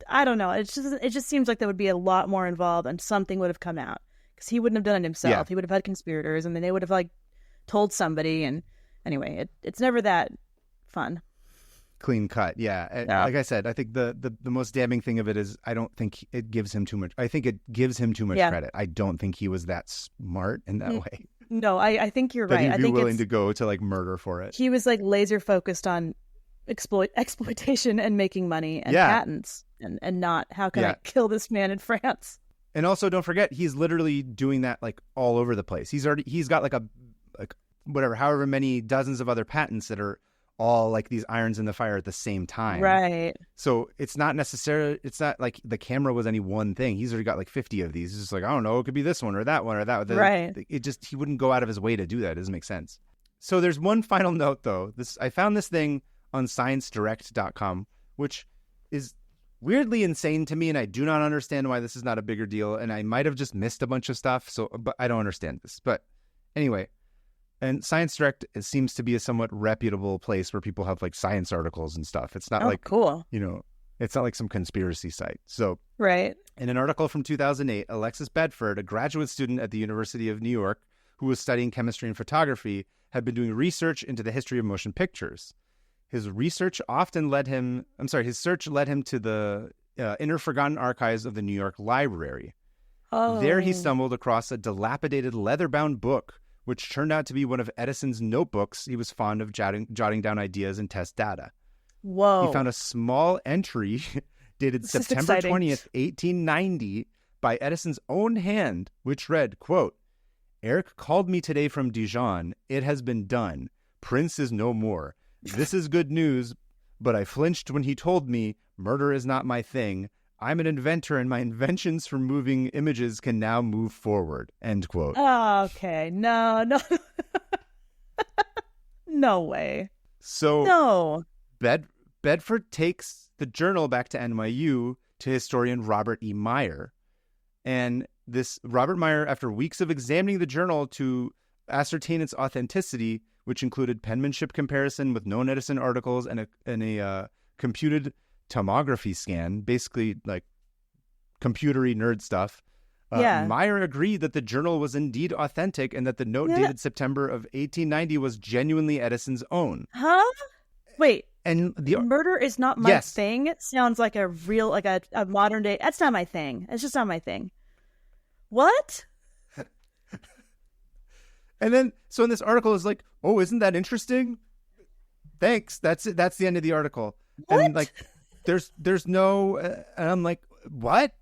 I don't know. It just seems like there would be a lot more involved and something would have come out because he wouldn't have done it himself. Yeah. He would have had conspirators and then they would have like told somebody. And anyway, it's never that fun. clean cut. Yeah. Yeah. Like I said, I think the most damning thing of it is I don't think it gives him too much. I think it gives him too much Yeah. credit. I don't think he was that smart in that way. No, I think you're That right. he'd I be think willing to go to like murder for it. he was like laser focused on exploitation and making money and Yeah. patents and not how can I Yeah. kill this man in France. And also don't forget, he's literally doing that like all over the place. He's got like whatever, however many dozens of other patents that are all like these irons in the fire at the same time. Right. So it's not like the camera was any one thing. He's already got like 50 of these. It's just like, I don't know, it could be this one or that one or that. Right. He wouldn't go out of his way to do that. It doesn't make sense. So there's one final note though. I found this thing on ScienceDirect.com, which is weirdly insane to me. And I do not understand why this is not a bigger deal. And I might have just missed a bunch of stuff. But I don't understand this, but anyway. And Science Direct, it seems to be a somewhat reputable place where people have like science articles and stuff. It's not like, cool. it's not like some conspiracy site. So Right. in an article from 2008, Alexis Bedford, a graduate student at the University of New York who was studying chemistry and photography, had been doing research into the history of motion pictures. His search led him to the inner forgotten archives of the New York Library. Oh. There he stumbled across a dilapidated leather-bound book which turned out to be one of Edison's notebooks. He was fond of jotting down ideas and test data. Whoa. He found a small entry dated This is September exciting. 20th, 1890, by Edison's own hand, which read, quote, "Eric called me today from Dijon. It has been done. Prince is no more. This is good news, but I flinched when he told me murder is not my thing. I'm an inventor and my inventions for moving images can now move forward." End quote. Oh, okay. No. No way. So No. Bedford takes the journal back to NYU to historian Robert E. Meyer. And this Robert Meyer, after weeks of examining the journal to ascertain its authenticity, which included penmanship comparison with known Edison articles and a computed tomography scan, basically like computery nerd stuff, Meyer agreed that the journal was indeed authentic and that the note dated September of 1890 was genuinely Edison's own. Huh? Wait. And the murder is not my thing. It sounds like a real, like a modern day. That's not my thing. It's just not my thing. What? And then, so in this article is like, oh, isn't that interesting? Thanks. That's it. That's the end of the article. What? And like, there's no, and I'm like, what?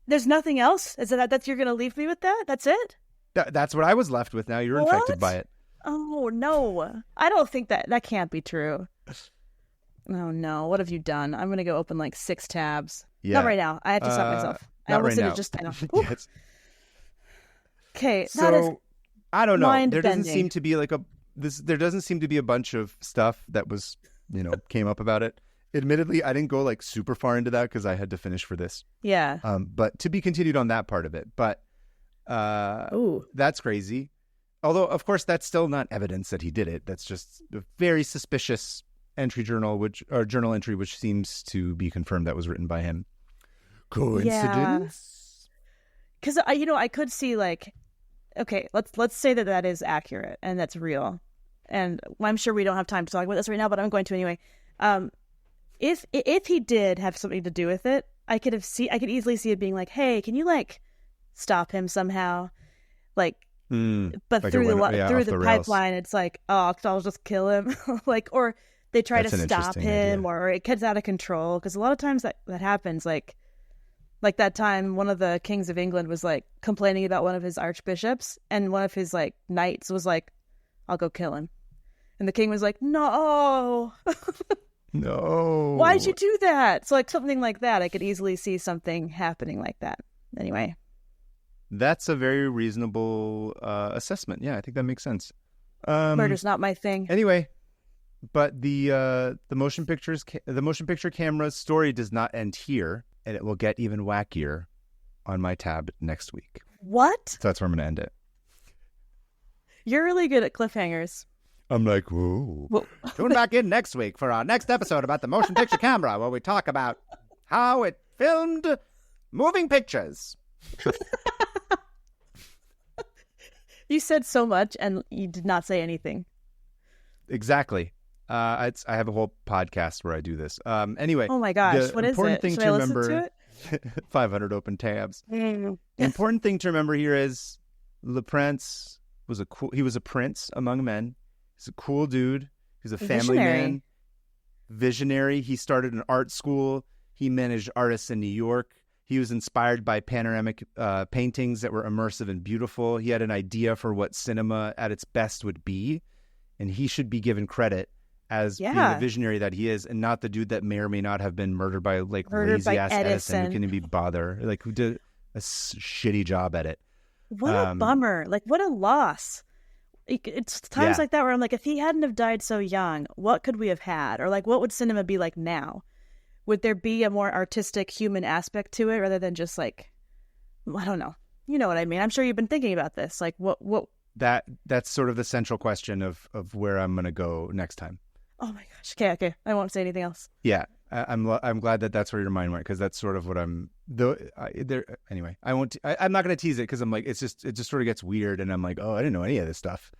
There's nothing else. Is that you're gonna leave me with that? That's it? That's what I was left with. Now you're infected by it. Oh no, I don't think that can't be true. Oh no, what have you done? I'm gonna go open like 6 tabs. Yeah. Not right now. I have to stop myself. I Not right almost now. did it just now. Yes. Okay, So that is I don't know. There mind-bending. doesn't seem to be like there doesn't seem to be a bunch of stuff that was, came up about it. Admittedly, I didn't go like super far into that because I had to finish for this. yeah. But to be continued on that part of it. But Ooh. that's crazy. Although, of course, that's still not evidence that he did it. That's just a very suspicious journal entry, which seems to be confirmed that was written by him. Coincidence? Because I could see like, okay, let's say that is accurate and that's real, and I'm sure we don't have time to talk about this right now, but I'm going to anyway. If he did have something to do with it, I could easily see it being like, hey, can you like stop him somehow, like. But like through off the rails. Pipeline, it's like, oh, I'll just kill him, like, or they try That's to an stop interesting him, idea. or it gets out of control. Because a lot of times that happens, like that time one of the kings of England was like complaining about one of his archbishops, and one of his like knights was like, "I'll go kill him," and the king was like, "No, No. why'd you do that?" So like something like that, I could easily see something happening like that. Anyway. That's a very reasonable assessment. Yeah, I think that makes sense. Murder's not my thing. Anyway, but the motion picture camera's story does not end here, and it will get even wackier on my tab next week. What? So that's where I'm going to end it. You're really good at cliffhangers. I'm like, whoa. Well, Tune back in next week for our next episode about the motion picture camera, where we talk about how it filmed moving pictures. you said so much and you did not say anything. Exactly. I have a whole podcast where I do this. Anyway. Oh my gosh, what is important it? thing Should to I listen remember, to it? 500 open tabs. Mm. Important thing to remember here is Le Prince was he was a prince among men. He's a cool dude. He's a family man. Visionary. He started an art school. He managed artists in New York. He was inspired by panoramic paintings that were immersive and beautiful. He had an idea for what cinema at its best would be, and he should be given credit as being the visionary that he is, and not the dude that may or may not have been murdered by lazy ass Edison who couldn't be bothered, like who did a shitty job at it. What a bummer! Like what a loss. It's times like that where I'm like, if he hadn't have died so young, what could we have had, or like what would cinema be like now? Would there be a more artistic human aspect to it rather than just like, I don't know. You know what I mean? I'm sure you've been thinking about this. Like what? That's sort of the central question of where I'm going to go next time. Oh my gosh. Okay. I won't say anything else. Yeah. I'm glad that that's where your mind went, because that's sort of what I'm anyway. I'm not going to tease it because I'm like, it just sort of gets weird, and I'm like, oh, I didn't know any of this stuff.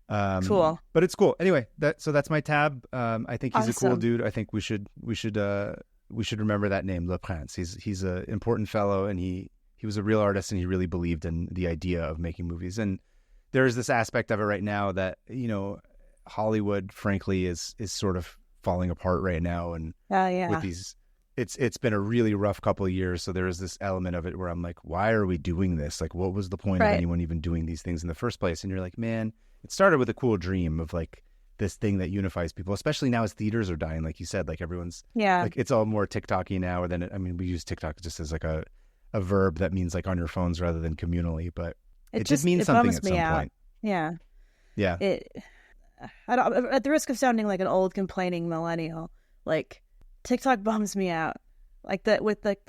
Cool. But it's cool. Anyway, so that's my tab. I think he's a cool Awesome. dude. I think we should remember that name, Le Prince. He's an important fellow, and he he was a real artist and he really believed in the idea of making movies. And there's this aspect of it right now that, you know, Hollywood, frankly, is sort of falling apart right now. And with these, it's been a really rough couple of years. So there is this element of it where I'm like, why are we doing this? Like, what was the point of anyone even doing these things in the first place? And you're like, man, it started with a cool dream of like this thing that unifies people, especially now as theaters are dying. Like you said, like everyone's like, it's all more TikTok-y now. Or than I mean, we use TikTok just as like a verb that means like on your phones rather than communally, but it just means something at some point. Yeah. I don't, at the risk of sounding like an old complaining millennial, like TikTok bums me out. Like that with like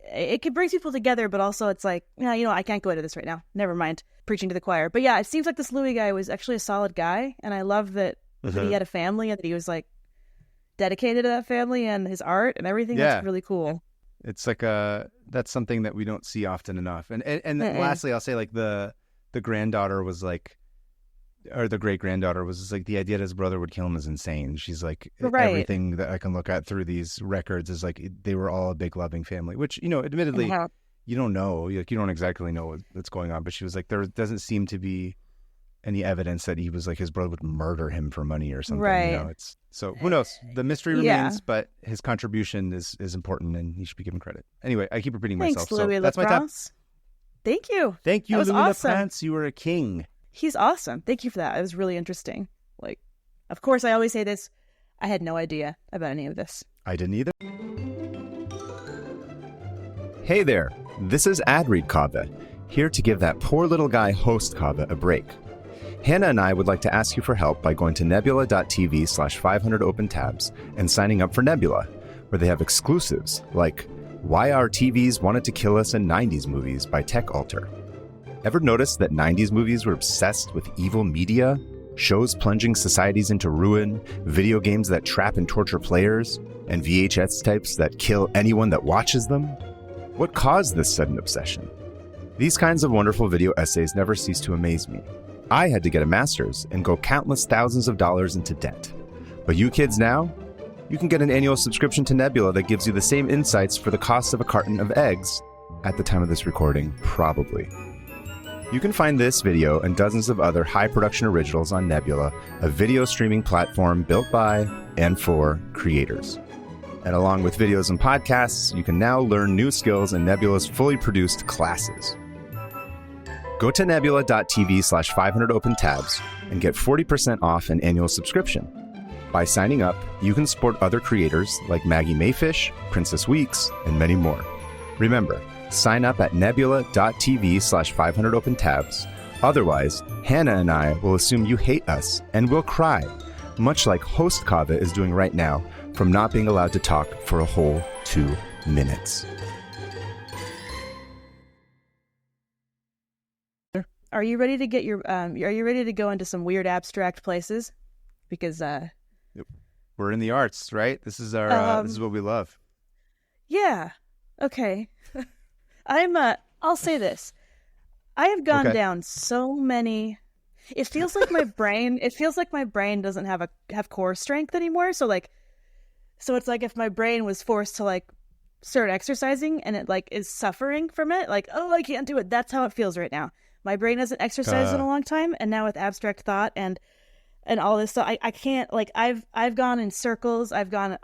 it can bring people together, but also it's like, you know, I can't go into this right now. Never mind, preaching to the choir. But yeah, it seems like this Louis guy was actually a solid guy, and I love that he had a family and that he was like dedicated to that family and his art and everything. That's really cool. It's like that's something that we don't see often enough. And lastly, I'll say like the granddaughter was like, or the great granddaughter was just like, the idea that his brother would kill him is insane. She's like, everything that I can look at through these records is like they were all a big loving family, which, you know, admittedly, you don't know, like you don't exactly know what's going on. But she was like, there doesn't seem to be any evidence that he was like his brother would murder him for money or something. You know, it's so who knows? The mystery remains, but his contribution is important, and he should be given credit. Anyway, I keep repeating myself. Louis so that's my top. Thank you, Louis awesome. LaFrance. You were a king. He's awesome. Thank you for that. It was really interesting. Like, of course, I always say this. I had no idea about any of this. I didn't either. Hey there. This is Ad Read Kaveh, here to give that poor little guy host Kaveh a break. Hannah and I would like to ask you for help by going to nebula.tv/500 open tabs and signing up for Nebula, where they have exclusives like Why Our TVs Wanted to Kill Us in 90s Movies by Tech Alter. Ever notice that 90s movies were obsessed with evil media? Shows plunging societies into ruin, video games that trap and torture players, and VHS tapes that kill anyone that watches them? What caused this sudden obsession? These kinds of wonderful video essays never cease to amaze me. I had to get a master's and go countless thousands of dollars into debt. But you kids now? You can get an annual subscription to Nebula that gives you the same insights for the cost of a carton of eggs, at the time of this recording, probably. You can find this video and dozens of other high-production originals on Nebula, a video streaming platform built by and for creators. And along with videos and podcasts, you can now learn new skills in Nebula's fully produced classes. Go to nebula.tv/500 open tabs and get 40% off an annual subscription. By signing up, you can support other creators like Maggie Mayfish, Princess Weeks, and many more. Remember, sign up at nebula.tv/500 open tabs. Otherwise, Hannah and I will assume you hate us and we'll cry, much like host Kaveh is doing right now from not being allowed to talk for a whole 2 minutes. Are you ready to get your are you ready to go into some weird abstract places? Because we're in the arts, right? This is our this is what we love. Yeah. Okay. I'll say this. I have gone down so many. It feels like my brain doesn't have core strength anymore. So it's like if my brain was forced to like start exercising and it like is suffering from it, like, oh, I can't do it. That's how it feels right now. My brain hasn't exercised in a long time, and now with abstract thought and all this stuff, I can't, like, I've gone in circles. I don't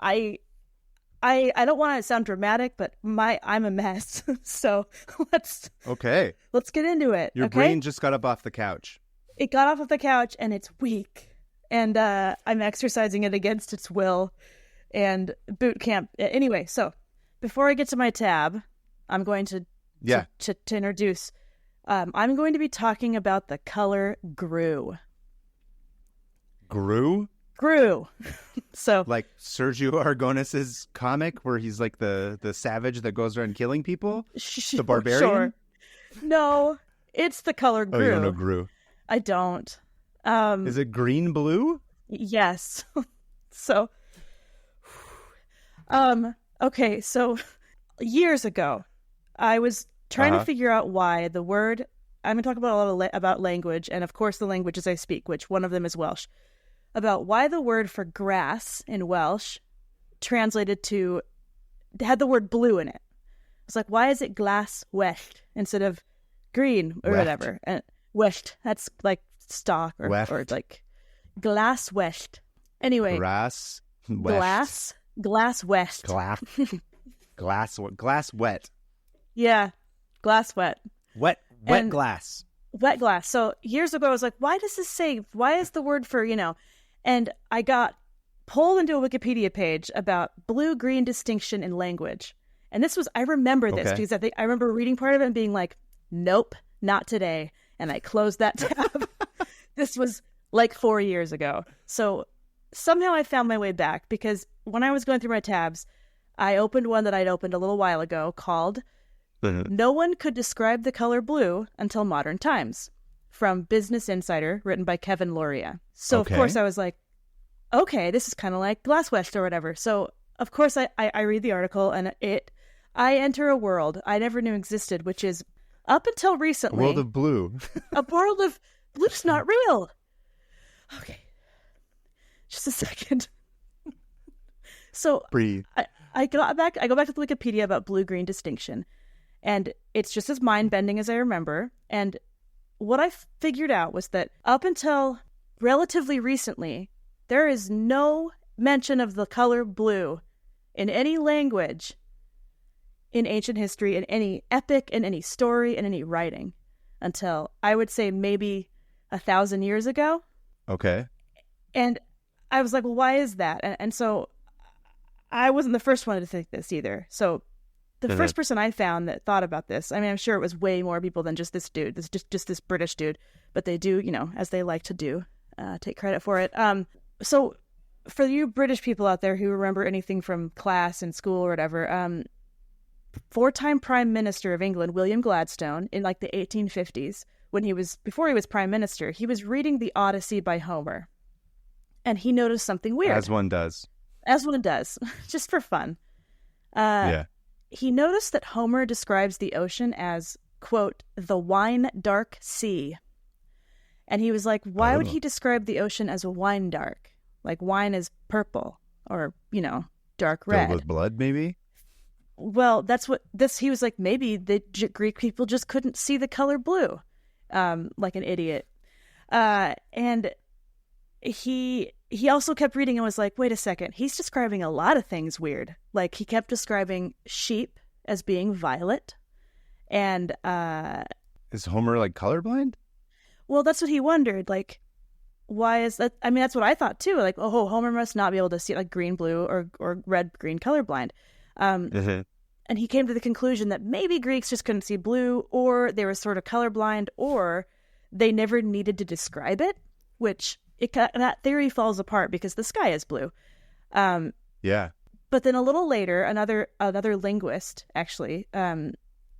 want to sound dramatic, but I'm a mess. So let's get into it. Your brain just got up off the couch. It got off of the couch and it's weak, and I'm exercising it against its will. And boot camp. Anyway, so before I get to my tab, I'm going to introduce. I'm going to be talking about the color Grue. Grue? Grue. So, like Sergio Aragonés's comic where he's like the savage that goes around killing people? The barbarian? Sure. No, it's the color Grue. Oh, you don't know Grue? I don't. Is it green blue? Yes. So, okay, so years ago, I was trying to figure out why the word, I'm going to talk about about language, and of course the languages I speak, which one of them is Welsh, about why the word for grass in Welsh had the word blue in it. was like, why is it glass west instead of green or Weft. whatever? And west, that's like stock or Weft. like glass west. Anyway, Grass. glass west. Glass wet. Yeah, glass wet. Wet And- glass. Wet glass. So years ago, I was like, why does this say, why is the word for, and I got pulled into a Wikipedia page about blue-green distinction in language. And this was, I remember this Okay. because I remember reading part of it and being like, nope, not today. And I closed that tab. This was like 4 years ago. So somehow I found my way back because when I was going through my tabs, I opened one that I'd opened a little while ago called No One Could Describe the Color Blue Until Modern Times, from Business Insider, written by Kevin Loria. So, Okay. of course, I was like, okay, this is kind of like Glass West or whatever. So, of course, I read the article, and I enter a world I never knew existed, which is, up until A recently, world of blue. a world of blue's not real. Okay. Just a second. So, Breathe. I go back to the Wikipedia about blue-green distinction, and it's just as mind-bending as I remember. And what I figured out was that up until relatively recently, there is no mention of the color blue in any language in ancient history, in any epic, in any story, in any writing, until I would say maybe 1,000 years ago. Okay. And I was like, well, why is that? And so I wasn't the first one to think this either. So the first person I found that thought about this, I mean, I'm sure it was way more people than just this dude, just this British dude, but they do, as they like to do, take credit for it. So for you British people out there who remember anything from class and school or whatever, four-time Prime Minister of England, William Gladstone, in like the 1850s, before he was Prime Minister, he was reading the Odyssey by Homer. And he noticed something weird. As one does. As one does, just for fun. Yeah. He noticed that Homer describes the ocean as, quote, the wine dark sea. And he was like, why would he describe the ocean as a wine dark? Like wine is purple or, dark red. Filled with blood, maybe? Well, that's what he was like, maybe the Greek people just couldn't see the color blue, like an idiot. And he also kept reading and was like, wait a second, he's describing a lot of things weird. Like he kept describing sheep as being violet. And Is Homer like colorblind? well, that's what he wondered. Like, why is that? I mean, that's what I thought too. Like, oh, Homer must not be able to see like green, blue, or red, green colorblind. And he came to the conclusion that maybe Greeks just couldn't see blue, or they were sort of colorblind, or they never needed to describe it, which that theory falls apart because the sky is blue. Yeah. But then a little later, another linguist, actually,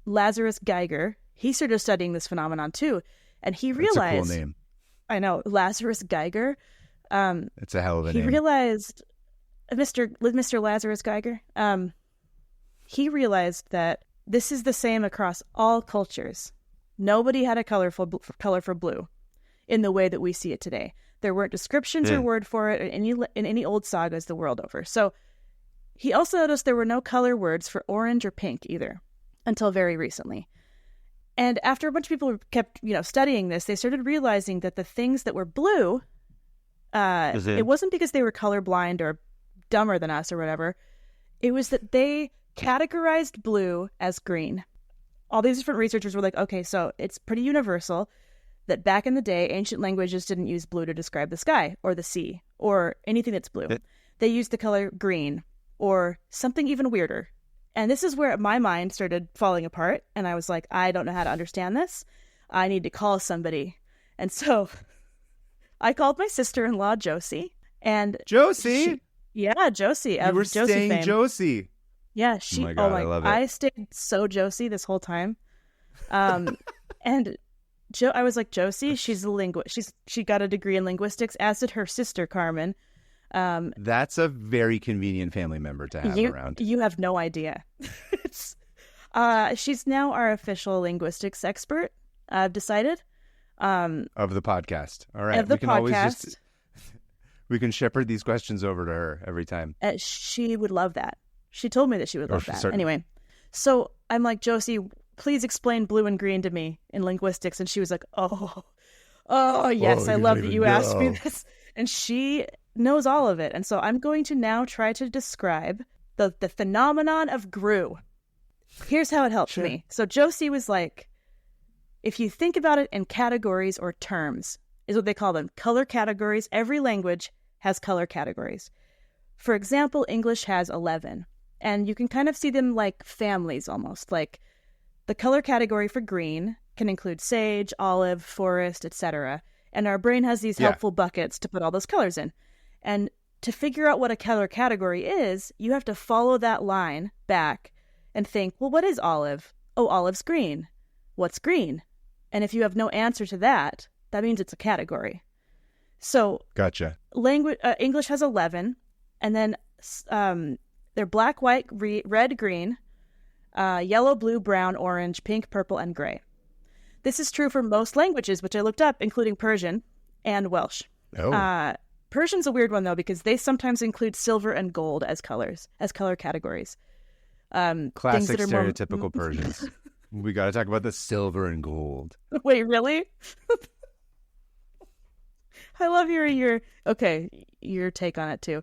Lazarus Geiger, he started studying this phenomenon too, and he realized, That's a cool name. I know, Lazarus Geiger. It's a hell of a He name. realized, Mr. Lazarus Geiger, he realized that this is the same across all cultures. Nobody had a color for blue in the way that we see it today. There weren't descriptions or word for it in any old sagas the world over. So he also noticed there were no color words for orange or pink either until very recently. And after a bunch of people kept, studying this, they started realizing that the things that were blue, it wasn't because they were colorblind or dumber than us or whatever. It was that they categorized blue as green. All these different researchers were like, okay, so it's pretty universal that back in the day, ancient languages didn't use blue to describe the sky or the sea or anything that's blue. They used the color green or something even weirder. And this is where my mind started falling apart. And I was like, I don't know how to understand this. I need to call somebody. And so I called my sister-in-law, Josie. And Josie? Josie. You were Josie saying fame. Josie. Yeah, Oh my God, I love it. I stayed so Josie this whole time. And I was like, Josie, she's a linguist. She got a degree in linguistics, as did her sister, Carmen. That's a very convenient family member to have around. You have no idea. She's now our official linguistics expert, I've decided. Of the podcast. All right. Of the podcast. We can shepherd these questions over to her every time. She would love that. She told me that she would love that. Certainly. Anyway, So I'm like, Josie, please explain blue and green to me in linguistics. And she was like, oh, yes, I love that you asked me this. And she knows all of it. And so I'm going to now try to describe the phenomenon of Grue. Here's how it helped me. So Josie was like, if you think about it in categories or terms, is what they call them, color categories. Every language has color categories. For example, English has 11. And you can kind of see them like families almost. Like the color category for green can include sage, olive, forest, etc. And our brain has these helpful buckets to put all those colors in. And to figure out what a color category is, you have to follow that line back and think, well, what is olive? Oh, olive's green. What's green? And if you have no answer to that, that means it's a category. So Gotcha. English has 11, and then they're black, white, red, green, yellow, blue, brown, orange, pink, purple, and gray. This is true for most languages, which I looked up, including Persian and Welsh. Oh. Persian's a weird one, though, because they sometimes include silver and gold as color categories. Classic stereotypical Persians. We got to talk about the silver and gold. Wait, really? I love your take on it too.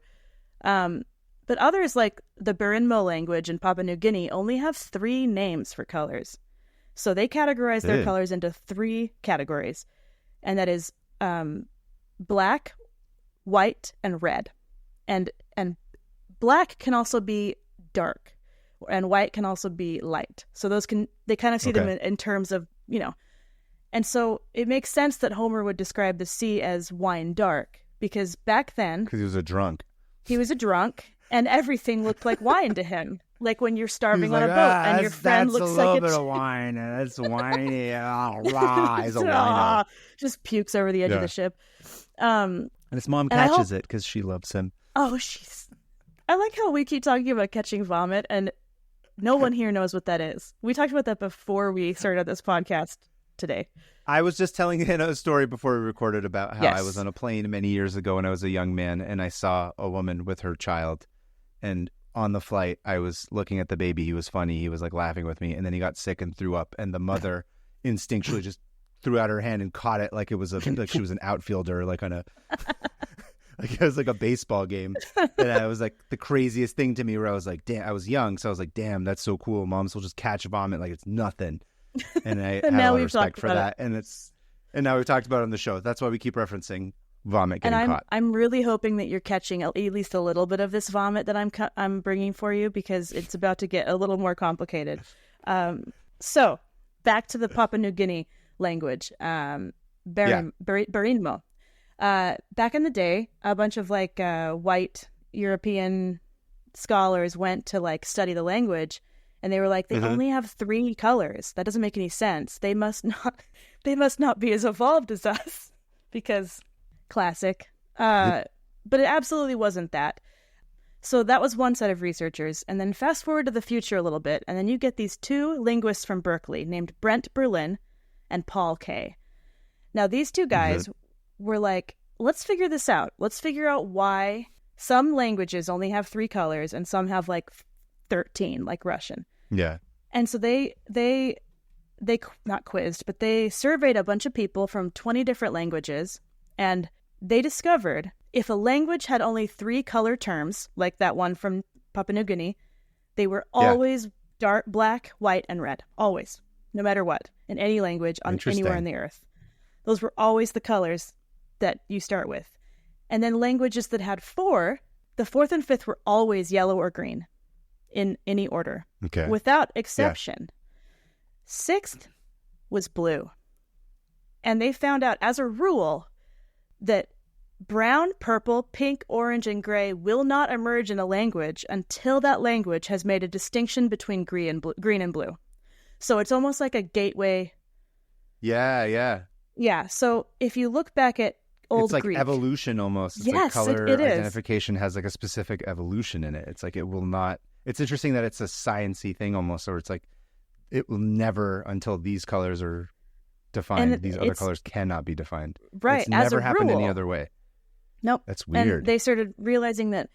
But others like the Berinmo language in Papua New Guinea only have 3 names for colors. So they categorize their colors into 3 categories. And that is black, white, and red. And black can also be dark, and white can also be light. So they kind of see them in terms of, And so it makes sense that Homer would describe the sea as wine dark, because back then... Because he was a drunk. He was a drunk, and everything looked like wine to him. Like when you're starving on a boat, and your friend looks like a little bit of wine, and it's winey. He's a wino. Just pukes over the edge of the ship. And his mom catches it because she loves him. Oh, I like how we keep talking about catching vomit, and no one here knows what that is. We talked about that before we started this podcast today. I was just telling Hannah a story before we recorded about how I was on a plane many years ago when I was a young man, and I saw a woman with her child, and on the flight I was looking at the baby. He was funny. He was like laughing with me, and then he got sick and threw up, and the mother instinctually just threw out her hand and caught it like it was like she was an outfielder, like on a like it was like a baseball game. And I was like, the craziest thing to me, where I was like, damn, I was young, so I was like, damn, that's so cool. Moms will just catch vomit like it's nothing. And I have a lot of respect for that. And now we've talked about it on the show. That's why we keep referencing vomit getting caught. I'm really hoping that you're catching at least a little bit of this vomit that I'm bringing for you, because it's about to get a little more complicated. So back to the Papua New Guinea language, Berinmo. Back in the day, a bunch of white European scholars went to study the language. And they were like, they only have 3 colors. That doesn't make any sense. They must not be as evolved as us, because classic. But it absolutely wasn't that. So that was one set of researchers. And then fast forward to the future a little bit, and then you get these 2 linguists from Berkeley named Brent Berlin and Paul Kay. Now, these 2 guys were like, let's figure this out. Let's figure out why some languages only have 3 colors and some have 13, like Russian. Yeah. And so they not quizzed, but they surveyed a bunch of people from 20 different languages, and they discovered if a language had only 3 color terms, like that one from Papua New Guinea, they were always dark, black, white, and red. Always. No matter what. In any language, on anywhere on the earth. Those were always the colors that you start with. And then languages that had 4, the 4th and 5th were always yellow or green. In any order, without exception. 6th was blue. And they found out, as a rule, that brown, purple, pink, orange, and gray will not emerge in a language until that language has made a distinction between green and blue. So it's almost like a gateway. Yeah. Yeah, so if you look back at Old it's like Greek, evolution almost. It's yes, color it is. identification has a specific evolution in it. It's like it will not... It's interesting that it's a science-y thing almost, or it's like it will never, until these colors are defined, these other colors cannot be defined. Right. It's never happened any other way. Nope. That's weird. And they started realizing that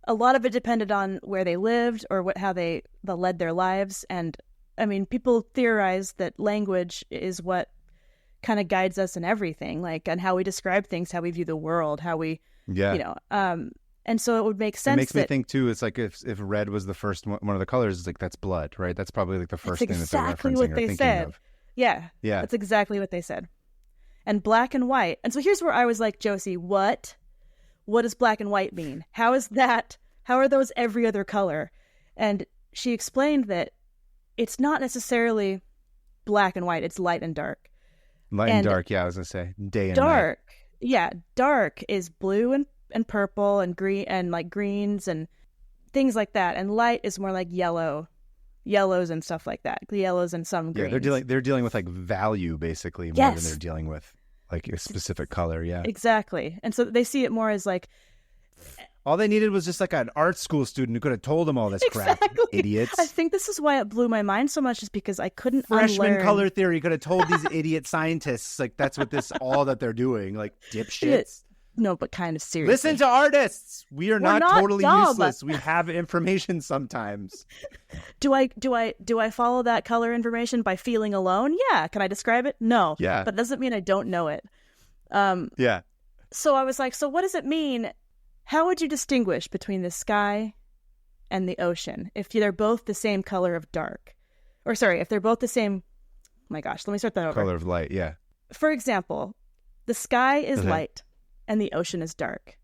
a lot of it depended on where they lived or how they led their lives. And I mean, people theorize that language is what kind of guides us in everything, like, and how we describe things, how we view the world, how we, and so it would make sense. It makes me think too. It's like if red was the first one of the colors, it's like that's blood, right? That's probably like the first thing that they're referencing or thinking of. Yeah, that's exactly what they said. And black and white. And so here's where I was like, Josie, what does black and white mean? How is that? How are those every other color? And she explained that it's not necessarily black and white. It's light and dark. Light and dark. Yeah, I was gonna say day and dark. night. Yeah, dark is blue and purple and green and like greens and things like that. And light is more like yellows and stuff like that. The yellows and some greens. Yeah, they're dealing with like value basically more than they're dealing with like a specific color. Yeah, exactly. And so they see it more as like all they needed was just like an art school student who could have told them all this crap. Idiots. I think this is why it blew my mind so much, is because I couldn't freshman color theory could have told these idiot scientists like that's what all that they're doing, like dipshits. No, but kind of seriously. Listen to artists. We're not totally dumb. useless. We have information sometimes. Do I follow that color information by feeling alone? Yeah. Can I describe it? No. Yeah. But it doesn't mean I don't know it. Yeah. So I was like, so what does it mean? How would you distinguish between the sky and the ocean if they're both the same color of dark? Or sorry, if they're both the same... Oh my gosh, let me start that over. Color of light, yeah. For example, the sky is light and the ocean is dark.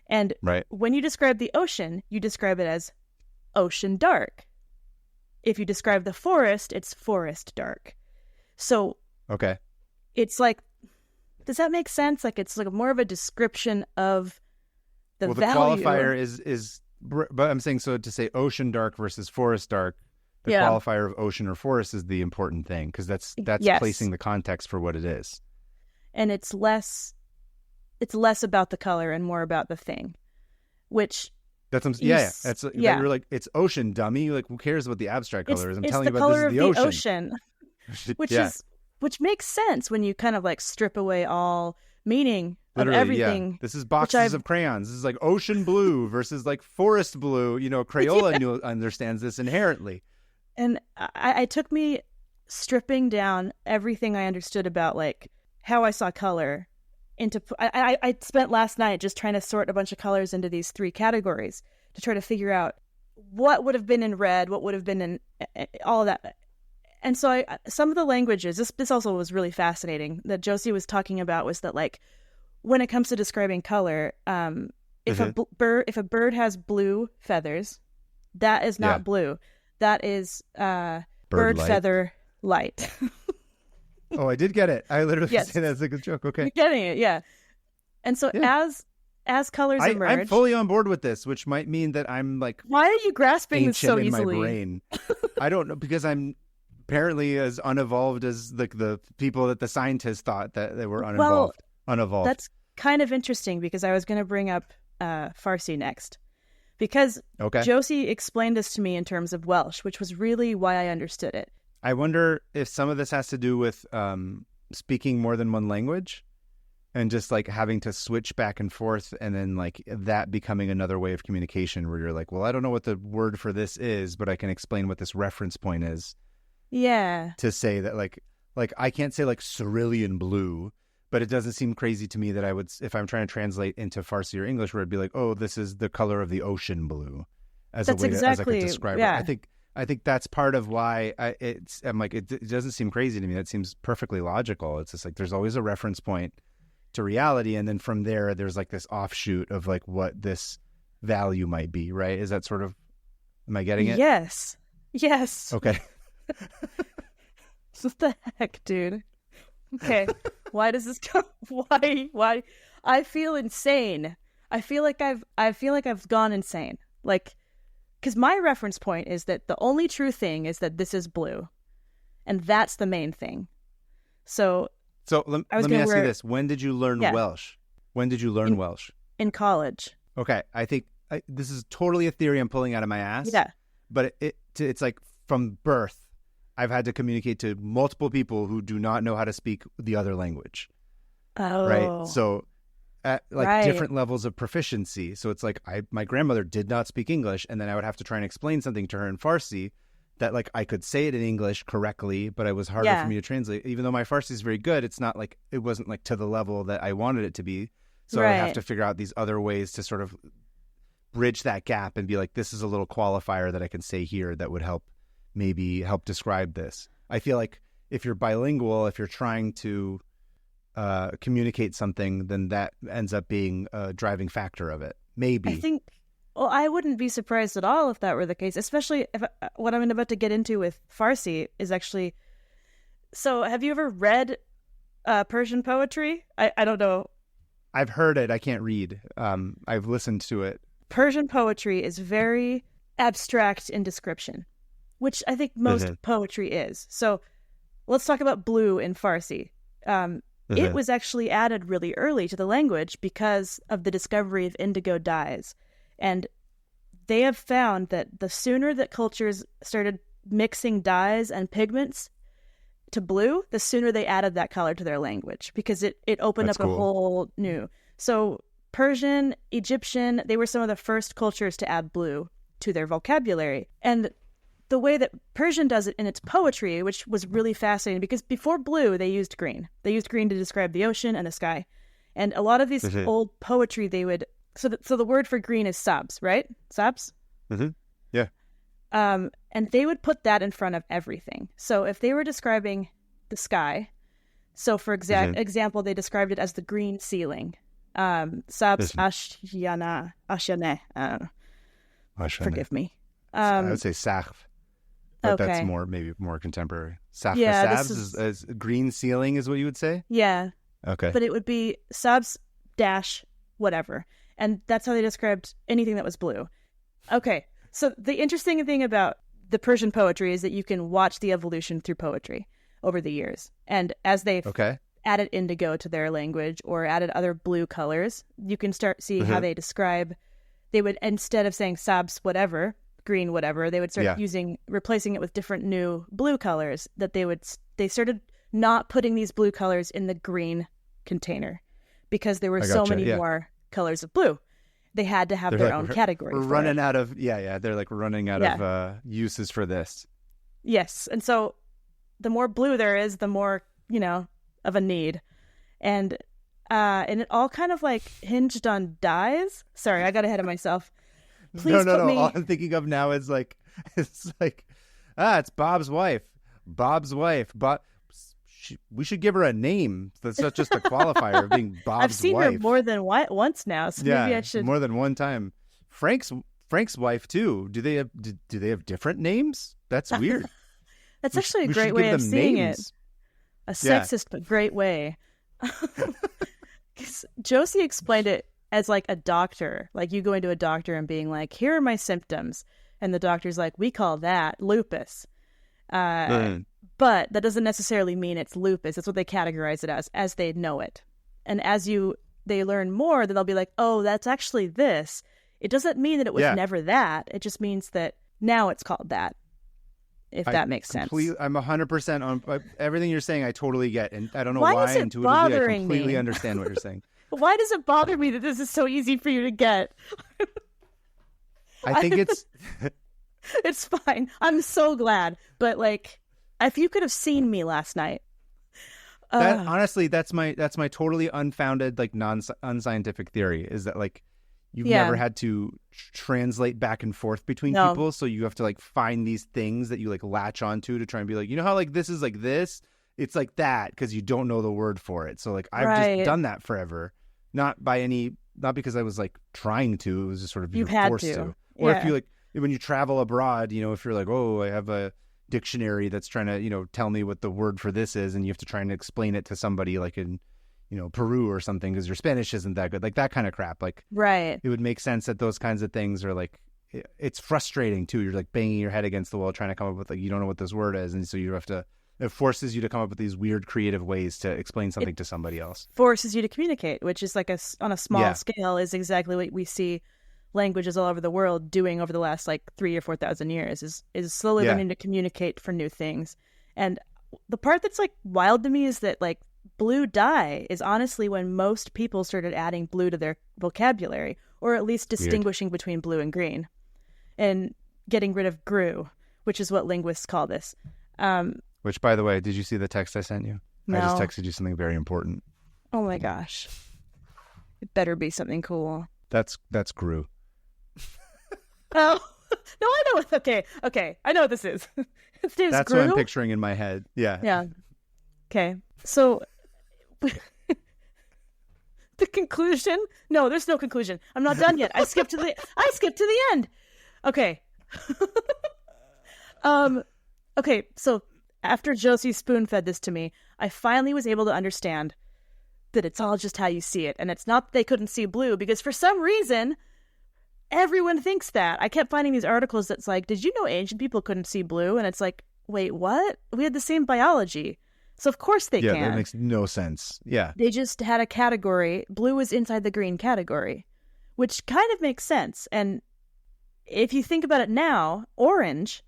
And when you describe the ocean, you describe it as ocean dark. If you describe the forest, it's forest dark. So it's like, does that make sense? Like it's like more of a description of the value. The qualifier is, but I'm saying, so to say ocean dark versus forest dark, the qualifier of ocean or forest is the important thing, because that's placing the context for what it is. And it's less about the color and more about the thing, which that's you're like, it's ocean, dummy. You're like, who cares what the abstract color is? I'm telling you about this is the ocean. which makes sense when you kind of like strip away all meaning of everything. This is boxes of crayons. This is like ocean blue versus like forest blue. You know, Crayola understands this inherently. And it took me stripping down everything I understood about like how I saw color into. I spent last night just trying to sort a bunch of colors into these 3 categories to try to figure out what would have been in red, what would have been in all of that. And so some of the languages, this also was really fascinating that Josie was talking about, was that like when it comes to describing color, if a bird has blue feathers, that is not blue. That is bird feather light. Oh, I did get it. I literally say that as like a joke. Okay. You're getting it, yeah. And so as colors emerge... I'm fully on board with this, which might mean that I'm like... Why are you grasping this so easily? In my brain. I don't know, because I'm apparently as unevolved as the people that the scientists thought that they were unevolved. That's kind of interesting, because I was going to bring up Farsi next. Because Josie explained this to me in terms of Welsh, which was really why I understood it. I wonder if some of this has to do with speaking more than one language and just like having to switch back and forth, and then like that becoming another way of communication where you're like, well, I don't know what the word for this is, but I can explain what this reference point is. Yeah. To say that like I can't say like cerulean blue, but it doesn't seem crazy to me that I would, if I'm trying to translate into Farsi or English, where it'd be like, oh, this is the color of the ocean blue, as a way as I could describe it. I think that's part of why I'm like, it doesn't seem crazy to me. That seems perfectly logical. It's just like there's always a reference point to reality, and then from there's like this offshoot of like what this value might be, right? Is that sort of, am I getting it? Yes. Okay. What the heck, dude? Okay. Why does this come? Why? I feel insane. I feel like I've gone insane. Like, because my reference point is that the only true thing is that this is blue, and that's the main thing. So let me ask you this: when did you learn Welsh? When did you learn Welsh? In college. Okay, I think this is totally a theory I'm pulling out of my ass. Yeah, but it's like from birth, I've had to communicate to multiple people who do not know how to speak the other language. Oh, right. So at like Right. different levels of proficiency. So it's like my grandmother did not speak English, and then I would have to try and explain something to her in Farsi that like I could say it in English correctly, but it was harder for me to translate. Even though my Farsi is very good, it's not like it wasn't like to the level that I wanted it to be. So I would have to figure out these other ways to sort of bridge that gap and be like, this is a little qualifier that I can say here that would maybe help describe this. I feel like if you're bilingual, if you're trying to communicate something, then that ends up being a driving factor of it. Maybe. I think, well, I wouldn't be surprised at all if that were the case, especially if what I'm about to get into with Farsi is actually, so have you ever read Persian poetry? I don't know. I've heard it. I can't read. I've listened to it. Persian poetry is very abstract in description, which I think most poetry is. So let's talk about blue in Farsi. It was actually added really early to the language because of the discovery of indigo dyes. And they have found that the sooner that cultures started mixing dyes and pigments to blue, the sooner they added that color to their language, because it opened That's up cool. a whole new. So Persian, Egyptian, they were some of the first cultures to add blue to their vocabulary. And the way that Persian does it in its poetry, which was really fascinating, because before blue, they used green. They used green to describe the ocean and the sky. And a lot of these old poetry, they would... So the word for green is sabs, right? Sabs? Yeah. And they would put that in front of everything. So if they were describing the sky, so for example, they described it as the green ceiling. Sabs ashyana. Forgive me. I would say sakh. But Okay. that's maybe more contemporary. Sabs is green ceiling is what you would say? Yeah. Okay. But it would be subs dash whatever. And that's how they described anything that was blue. Okay. So the interesting thing about the Persian poetry is that you can watch the evolution through poetry over the years. And as they've added indigo to their language or added other blue colors, you can start seeing how they describe. They would, instead of saying sabs whatever, green whatever, they would start replacing it with different new blue colors that they started not putting these blue colors in the green container because there were so many more colors of blue. They had to have their own category. We're running out of they're like, we're running out of uses for this. Yes. And so the more blue there is, the more, of a need. And it all kind of like hinged on dyes. Sorry, I got ahead of myself. Please No. put me... All I'm thinking of now is like, it's Bob's wife. But we should give her a name. That's not just a qualifier of being Bob's wife. I've seen her more than once now, so maybe I should... more than one time. Frank's wife too. Do they have different names? That's weird. That's actually a great way of seeing it. A sexist but great way. Josie explained it as like a doctor, like you going to a doctor and being like, here are my symptoms. And the doctor's like, we call that lupus. But that doesn't necessarily mean it's lupus. That's what they categorize it as they know it. And as they learn more, then they'll be like, oh, that's actually this. It doesn't mean that it was never that. It just means that now it's called that. If that makes sense. I'm 100% on everything you're saying. I totally get, and I don't know why why intuitively I completely me? understand what you're saying. Why does it bother me that this is so easy for you to get? I think it's it's fine. I'm so glad. But like, if you could have seen me last night. Honestly, that's my totally unfounded, like unscientific theory is that like you've never had to translate back and forth between people, so you have to like find these things that you like latch onto to try and be like, how like this is like this, it's like that because you don't know the word for it. So like I've just done that forever, not because I was like trying to. It was just sort of you're forced to. Or if you like when you travel abroad, if you're like, oh, I have a dictionary that's trying to tell me what the word for this is, and you have to try and explain it to somebody like in Peru or something because your Spanish isn't that good, like that kind of crap. Like it would make sense that those kinds of things are like, it's frustrating too. You're like banging your head against the wall trying to come up with like, you don't know what this word is, and so you have to, it forces you to come up with these weird creative ways to explain something to somebody else. Forces you to communicate, which is like on a small scale is exactly what we see languages all over the world doing over the last like 3,000 or 4,000 years is slowly learning to communicate for new things. And the part that's like wild to me is that like blue dye is honestly when most people started adding blue to their vocabulary, or at least distinguishing between blue and green, and getting rid of Grue, which is what linguists call this. Which, by the way, did you see the text I sent you? No. I just texted you something very important. Oh my gosh. It better be something cool. That's Grue. Oh, no, I know. Okay. I know what this is. His name's That's Grue? what I'm picturing in my head. Yeah. Yeah. Okay. So the conclusion? No, there's no conclusion. I'm not done yet. I skipped to the end. Okay. Okay, so after Josie spoon-fed this to me, I finally was able to understand that it's all just how you see it. And it's not that they couldn't see blue, because for some reason, everyone thinks that. I kept finding these articles that's like, did you know ancient people couldn't see blue? And it's like, wait, what? We had the same biology. So of course they can. Yeah, that makes no sense. Yeah. They just had a category. Blue is inside the green category, which kind of makes sense. And if you think about it now, orange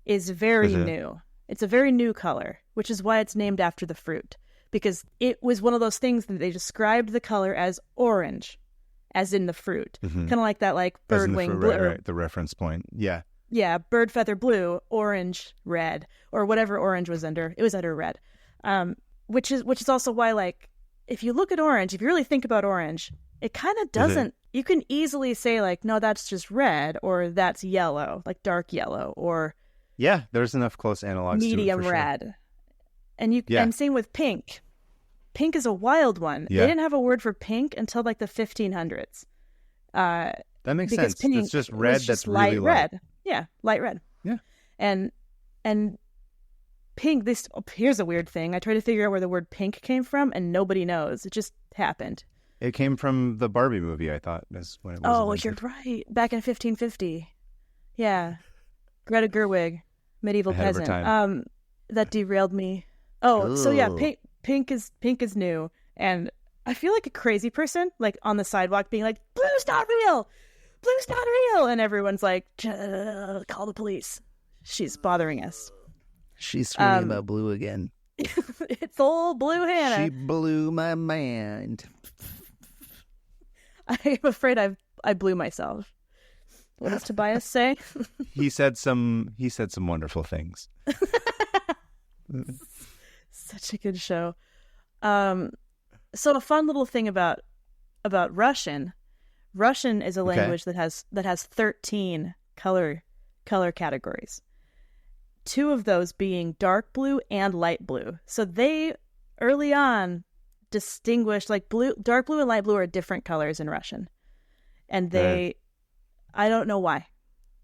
is very new. It's a very new color, which is why it's named after the fruit, because it was one of those things that they described the color as orange, as in the fruit. Kind of like that, like bird wing blue. Right, the reference point. Yeah. Yeah, bird feather blue, orange, red, or whatever orange was under. It was under red. Which is also why, like, if you look at orange, if you really think about orange, it kind of doesn't. You can easily say, like, no, that's just red, or that's yellow, like dark yellow, or yeah, there's enough close analogs medium to it for red. Sure. And same with pink. Pink is a wild one. Yeah. They didn't have a word for pink until like the 1500s. That makes because sense. Pink it's just red was that's just really light red. Yeah, light red. Yeah. And pink, here's a weird thing. I tried to figure out where the word pink came from, and nobody knows. It just happened. It came from the Barbie movie, I thought. That's when it was Oh, invented. you're right. Back in 1550. Yeah. Greta Gerwig, medieval Ahead of her peasant. time. That derailed me. Oh, so yeah, Ooh. pink is new, and I feel like a crazy person, like on the sidewalk, being like, "Blue's not real, blue's not real," and everyone's like, "Call the police. She's bothering us." She's screaming about blue again. It's old Blue Hannah. She blew my mind. I'm afraid I blew myself. What does Tobias say? He said some wonderful things. Such a good show. So a fun little thing about Russian. Russian is a language that has 13 color categories. 2 of those being dark blue and light blue. So they early on distinguished, like, dark blue and light blue are different colors in Russian. And I don't know why.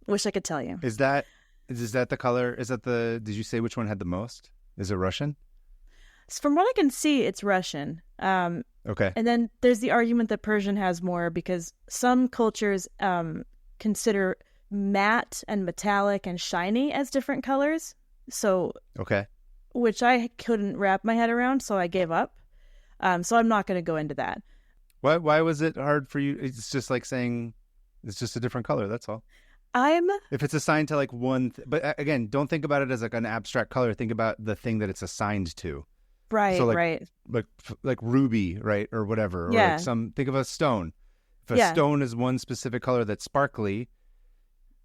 Wish I could tell you. Is that the color? Did you say which one had the most? Is it Russian? From what I can see, it's Russian. Okay. And then there's the argument that Persian has more, because some cultures consider matte and metallic and shiny as different colors. So, okay. Which I couldn't wrap my head around, so I gave up. So I'm not going to go into that. Why was it hard for you? It's just like saying it's just a different color. That's all. If it's assigned to like one, but again, don't think about it as like an abstract color. Think about the thing that it's assigned to. Right, so right. Like ruby, right, or whatever. Yeah. Or like think of a stone. If a stone is one specific color that's sparkly,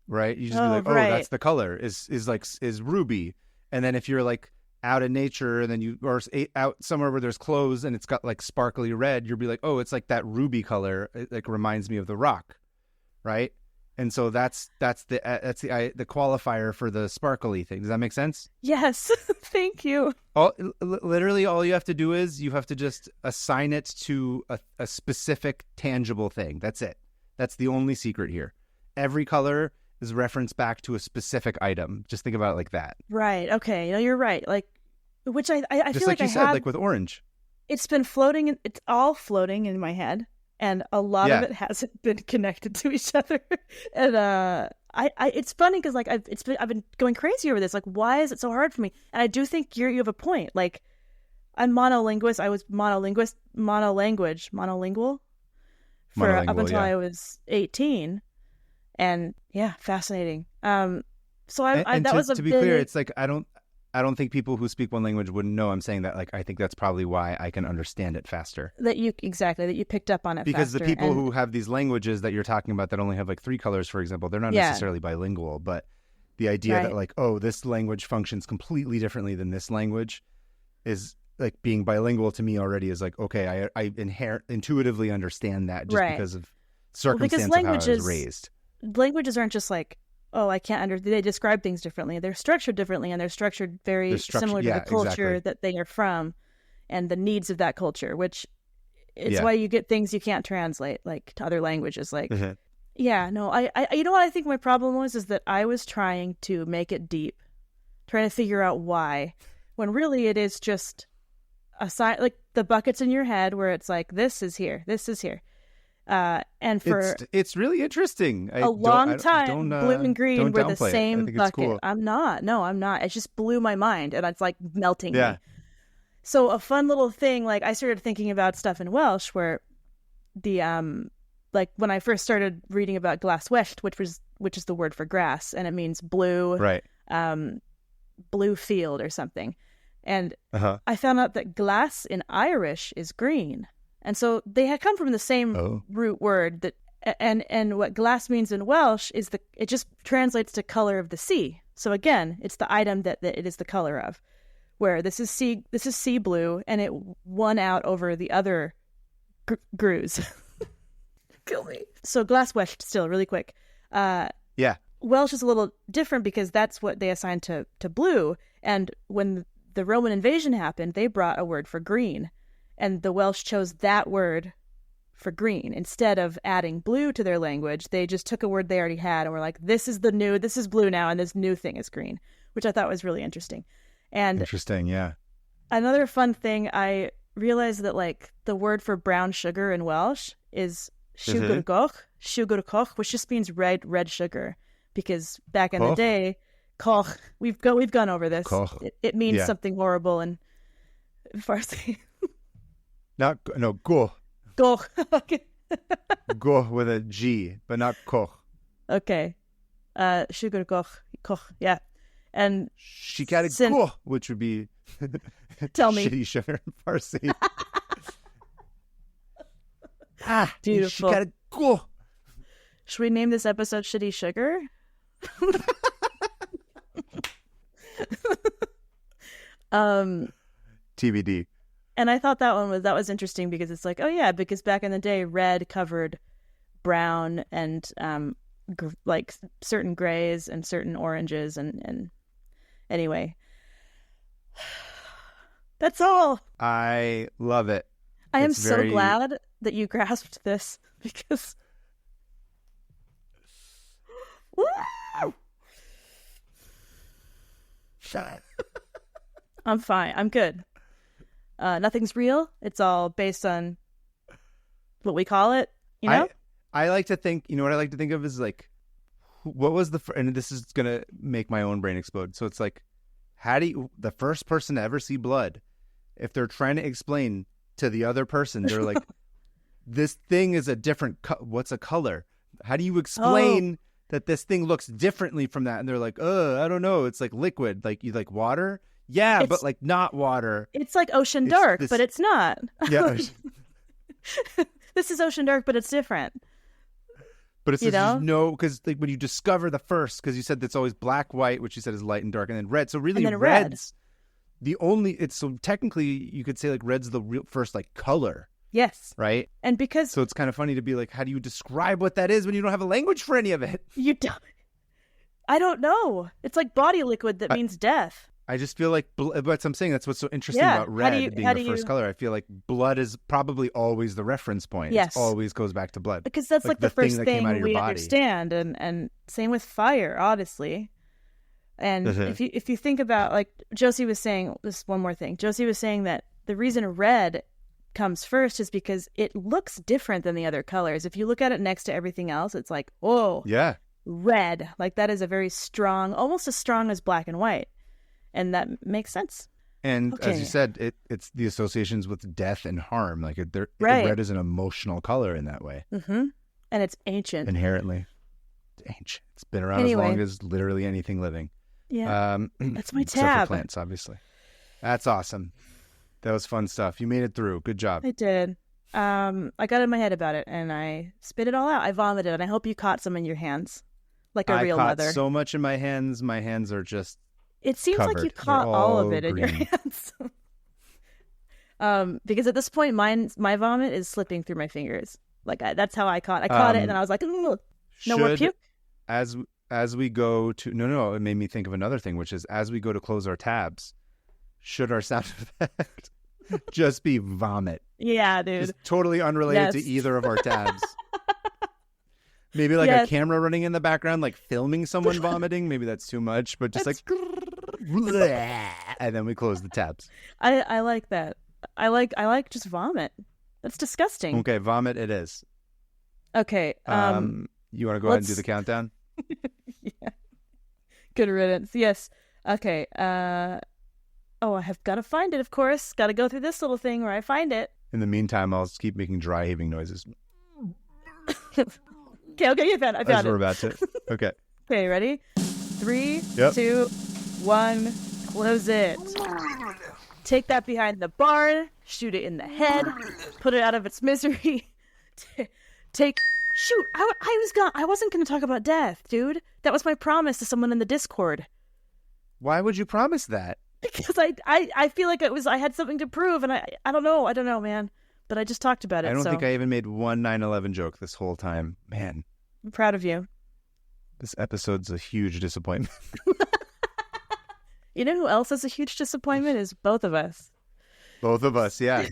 right? You just be like, right. That's the color is ruby. And then if you're like out in nature and then or out somewhere where there's clothes and it's got like sparkly red, you'll be like, oh, it's like that ruby color. It like reminds me of the rock, right? And so that's the qualifier for the sparkly thing. Does that make sense? Yes. Thank you. Literally all you have to do is you have to just assign it to a specific tangible thing. That's it. That's the only secret here. Every color is referenced back to a specific item. Just think about it like that. Right. Okay. No, you're right. Like, which I just feel like you said, like with orange. It's been floating. It's all floating in my head. And a lot of it hasn't been connected to each other. And it's funny because like I've been going crazy over this. Like, why is it so hard for me? And I do think you have a point. Like, I'm monolinguist. I was monolingual for up until I was 18. And yeah, fascinating. So that was a to be clear, it's like I don't I don't think people who speak one language wouldn't know I'm saying that. Like, I think that's probably why I can understand it faster. That you picked up on it Because faster. the people who have these languages that you're talking about that only have like 3 colors, for example, they're not necessarily bilingual, but the idea that like, oh, this language functions completely differently than this language is like being bilingual to me already is like, okay, I intuitively understand that just because of circumstance of how I was raised. Languages aren't just like, oh, I can't understand. They describe things differently. They're structured differently, and they're structured similar to the culture that they are from and the needs of that culture, which it's why you get things you can't translate, like to other languages. Like, you know what I think my problem was is that I was trying to make it deep, trying to figure out why, when really it is just a sign, like the buckets in your head where it's like, this is here, this is here. And for it's really interesting. A long time, blue and green were the same bucket. Cool. I'm not. It just blew my mind, and it's like melting me. So a fun little thing, like I started thinking about stuff in Welsh where the like when I first started reading about glaswellt, which is the word for grass, and it means blue, blue field or something. And I found out that glass in Irish is green. And so they had come from the same root word that, and what glass means in Welsh is it just translates to color of the sea. So again, it's the item that it is the color of, where this is sea blue, and it won out over the other grues. Kill me. So glaswellt still really quick. Welsh is a little different because that's what they assigned to blue. And when the Roman invasion happened, they brought a word for green. And the Welsh chose that word for green. Instead of adding blue to their language, they just took a word they already had and were like, this is blue now, and this new thing is green, which I thought was really interesting. And another fun thing, I realized that like the word for brown sugar in Welsh is siúr coch, which just means red sugar. Because back in the day, coch, we've gone over this. It means something horrible in Farsi. Go. Go. Go with a G, but not koch. Okay. Sugar koch, yeah. And Shikari go, which would be tell me. Shitty sugar in Farsi. Beautiful. Shikari go. Should we name this episode Shitty Sugar? TBD. And I thought that was interesting because it's like, oh yeah, because back in the day, red covered brown and like certain grays and certain oranges and anyway, that's all. I love it. I am so glad that you grasped this because. Woo! Shut. I'm fine. I'm good. Nothing's real. It's all based on what we call it, you know? I like to think, you know what I like to think of is like, what was and this is going to make my own brain explode. So it's like, the first person to ever see blood, if they're trying to explain to the other person, they're like, this thing is a different, what's a color? How do you explain that this thing looks differently from that? And they're like, I don't know. It's like liquid, like you like water. Yeah, but like not water. It's like Ocean Dark, but it's not. Yeah. This is Ocean Dark, but it's different. But it's no, because like when you discover the first, because you said it's always black, white, which you said is light and dark, and then red. So really, red's the only. It's so technically you could say like red's the real first like color. Yes. Right. And because so it's kind of funny to be like, how do you describe what that is when you don't have a language for any of it? You don't. I don't know. It's like body liquid that means death. I just feel like, but I'm saying that's what's so interesting about red being the first color. I feel like blood is probably always the reference point. Yes. It always goes back to blood. Because that's like the first thing we understand. And same with fire, honestly. And if you think about, like Josie was saying, this one more thing. Josie was saying that the reason red comes first is because it looks different than the other colors. If you look at it next to everything else, it's like, oh, yeah, red. Like that is a very strong, almost as strong as black and white. And that makes sense. And as you said, it's the associations with death and harm. Like red is an emotional color in that way. Mm-hmm. And it's ancient. Inherently. It's ancient. It's been around as long as literally anything living. Yeah. That's my Except tab. for plants, obviously. That's awesome. That was fun stuff. You made it through. Good job. I did. I got in my head about it and I spit it all out. I vomited, and I hope you caught some in your hands, like a real I caught mother. so much in my hands. My hands are just It seems like you covered. caught They're all of all it in your green. hands. Because at this point, my vomit is slipping through my fingers. Like that's how I caught. I caught it, and then I was like, "Ugh, no more puke." As we go to no, it made me think of another thing, which is as we go to close our tabs, should our sound effect just be vomit? Yeah, dude. Just totally unrelated to Yes. either of our tabs. Maybe like Yes. a camera running in the background, like filming someone vomiting. Maybe that's too much, but just That's- and then we close the tabs. I like that. I like just vomit. That's disgusting. Okay, vomit it is. Okay. You want to go ahead and do let's- the countdown? Yeah. Good riddance. Yes. Okay. Oh, I have got to find it, of course. Got to go through this little thing where I find it. In the meantime, I'll just keep making dry heaving noises. Okay, I found As it. we're about to. Okay. Okay, ready? 3, Yep. 2, 1, close it. Take that behind the barn, shoot it in the head, put it out of its misery. Shoot, I wasn't going to talk about death, dude. That was my promise to someone in the Discord. Why would you promise that? Because I feel like I had something to prove, and I don't know, man. But I just talked about it. I don't so think I even made one 9/11 joke this whole time. Man, I'm proud of you. this episode's a huge disappointment. You know who else is a huge disappointment? Is both of us. Both of us, yeah.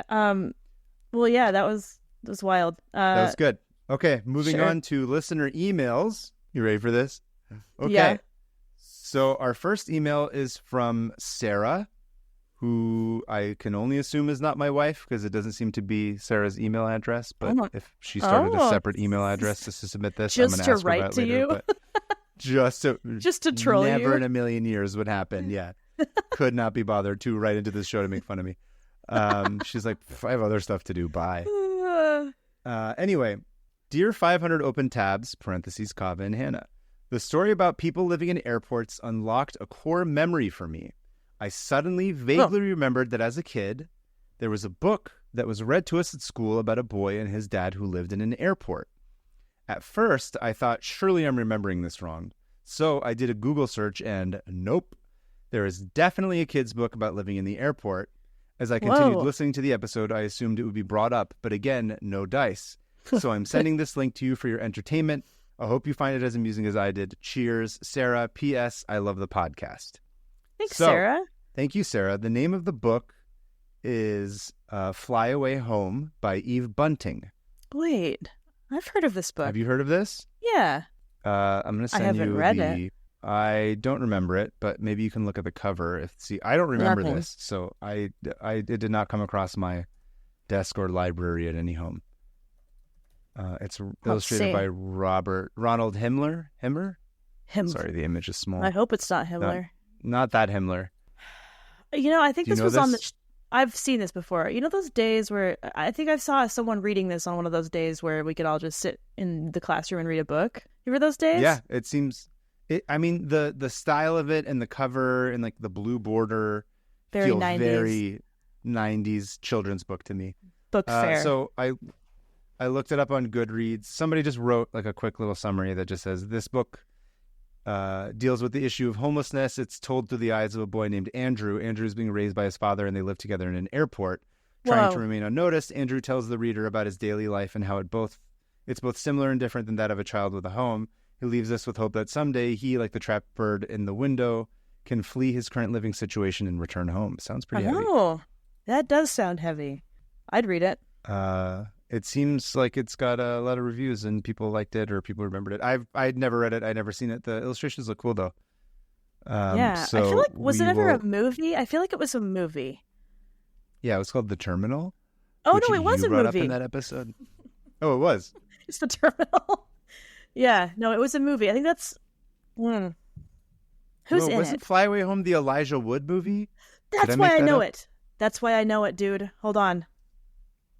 Well, yeah, that was wild. That was good. Okay, moving sure. on to listener emails. You ready for this? Okay. Yeah. So our first email is from Sarah, who I can only assume is not my wife because it doesn't seem to be Sarah's email address. But Oh. if she started Oh. a separate email address to submit this, Just I'm to going to ask her write about to it later. you? But just to troll never you? in a million years would happen. Yeah. Could not be bothered to write into this show to make fun of me. She's like, I have other stuff to do. Bye. Anyway, dear 500 open tabs, parentheses, Kava and Hannah. The story about people living in airports unlocked a core memory for me. I suddenly vaguely remembered that as a kid, there was a book that was read to us at school about a boy and his dad who lived in an airport. At first, I thought, surely I'm remembering this wrong. So I did a Google search and nope, there is definitely a kid's book about living in the airport. As I continued Whoa. listening to the episode, I assumed it would be brought up, but again, no dice. So I'm sending this link to you for your entertainment. I hope you find it as amusing as I did. Cheers, Sarah. P.S. I love the podcast. Thanks, So, Sarah. Thank you, Sarah. The name of the book is Fly Away Home by Eve Bunting. Wait, I've heard of this book. Have you heard of this? Yeah. I'm going to send haven't you read the... it. I don't remember it, but maybe you can look at the cover. I don't remember Okay. this, so it did not come across my desk or library at any home. It's illustrated see. by Ronald Himmler. Him. Sorry, the image is small. I hope it's not Himmler. Not that Himmler. I think Do you this know was on the. this? I've seen this before. You know those days where I think I saw someone reading this on one of those days where we could all just sit in the classroom and read a book. You remember those days? Yeah, it seems. I mean, the style of it and the cover and like the blue border Very feel 90s. very 90s children's book to me. Book fair. So I looked it up on Goodreads. Somebody just wrote like a quick little summary that just says this book deals with the issue of homelessness. It's told through the eyes of a boy named Andrew. Andrew's being raised by his father, and they live together in an airport. Trying Whoa. to remain unnoticed, Andrew tells the reader about his daily life and how it's both similar and different than that of a child with a home. He leaves us with hope that someday he, like the trapped bird in the window, can flee his current living situation and return home. Sounds pretty heavy. Oh, that does sound heavy. I'd read it. It seems like it's got a lot of reviews and people liked it or people remembered it. I'd never read it. I'd never seen it. The illustrations look cool though. Yeah. So I feel like, was it we ever will- a movie? I feel like it was a movie. Yeah, it was called The Terminal. Oh, which no, it was you a brought up movie. in that episode. Oh, it was. It's the terminal. Yeah. No, it was a movie. I think that's. Who's Well, in wasn't it? Fly Away Home the Elijah Wood movie? That's I why make I that know up? it. That's why I know it, dude. Hold on.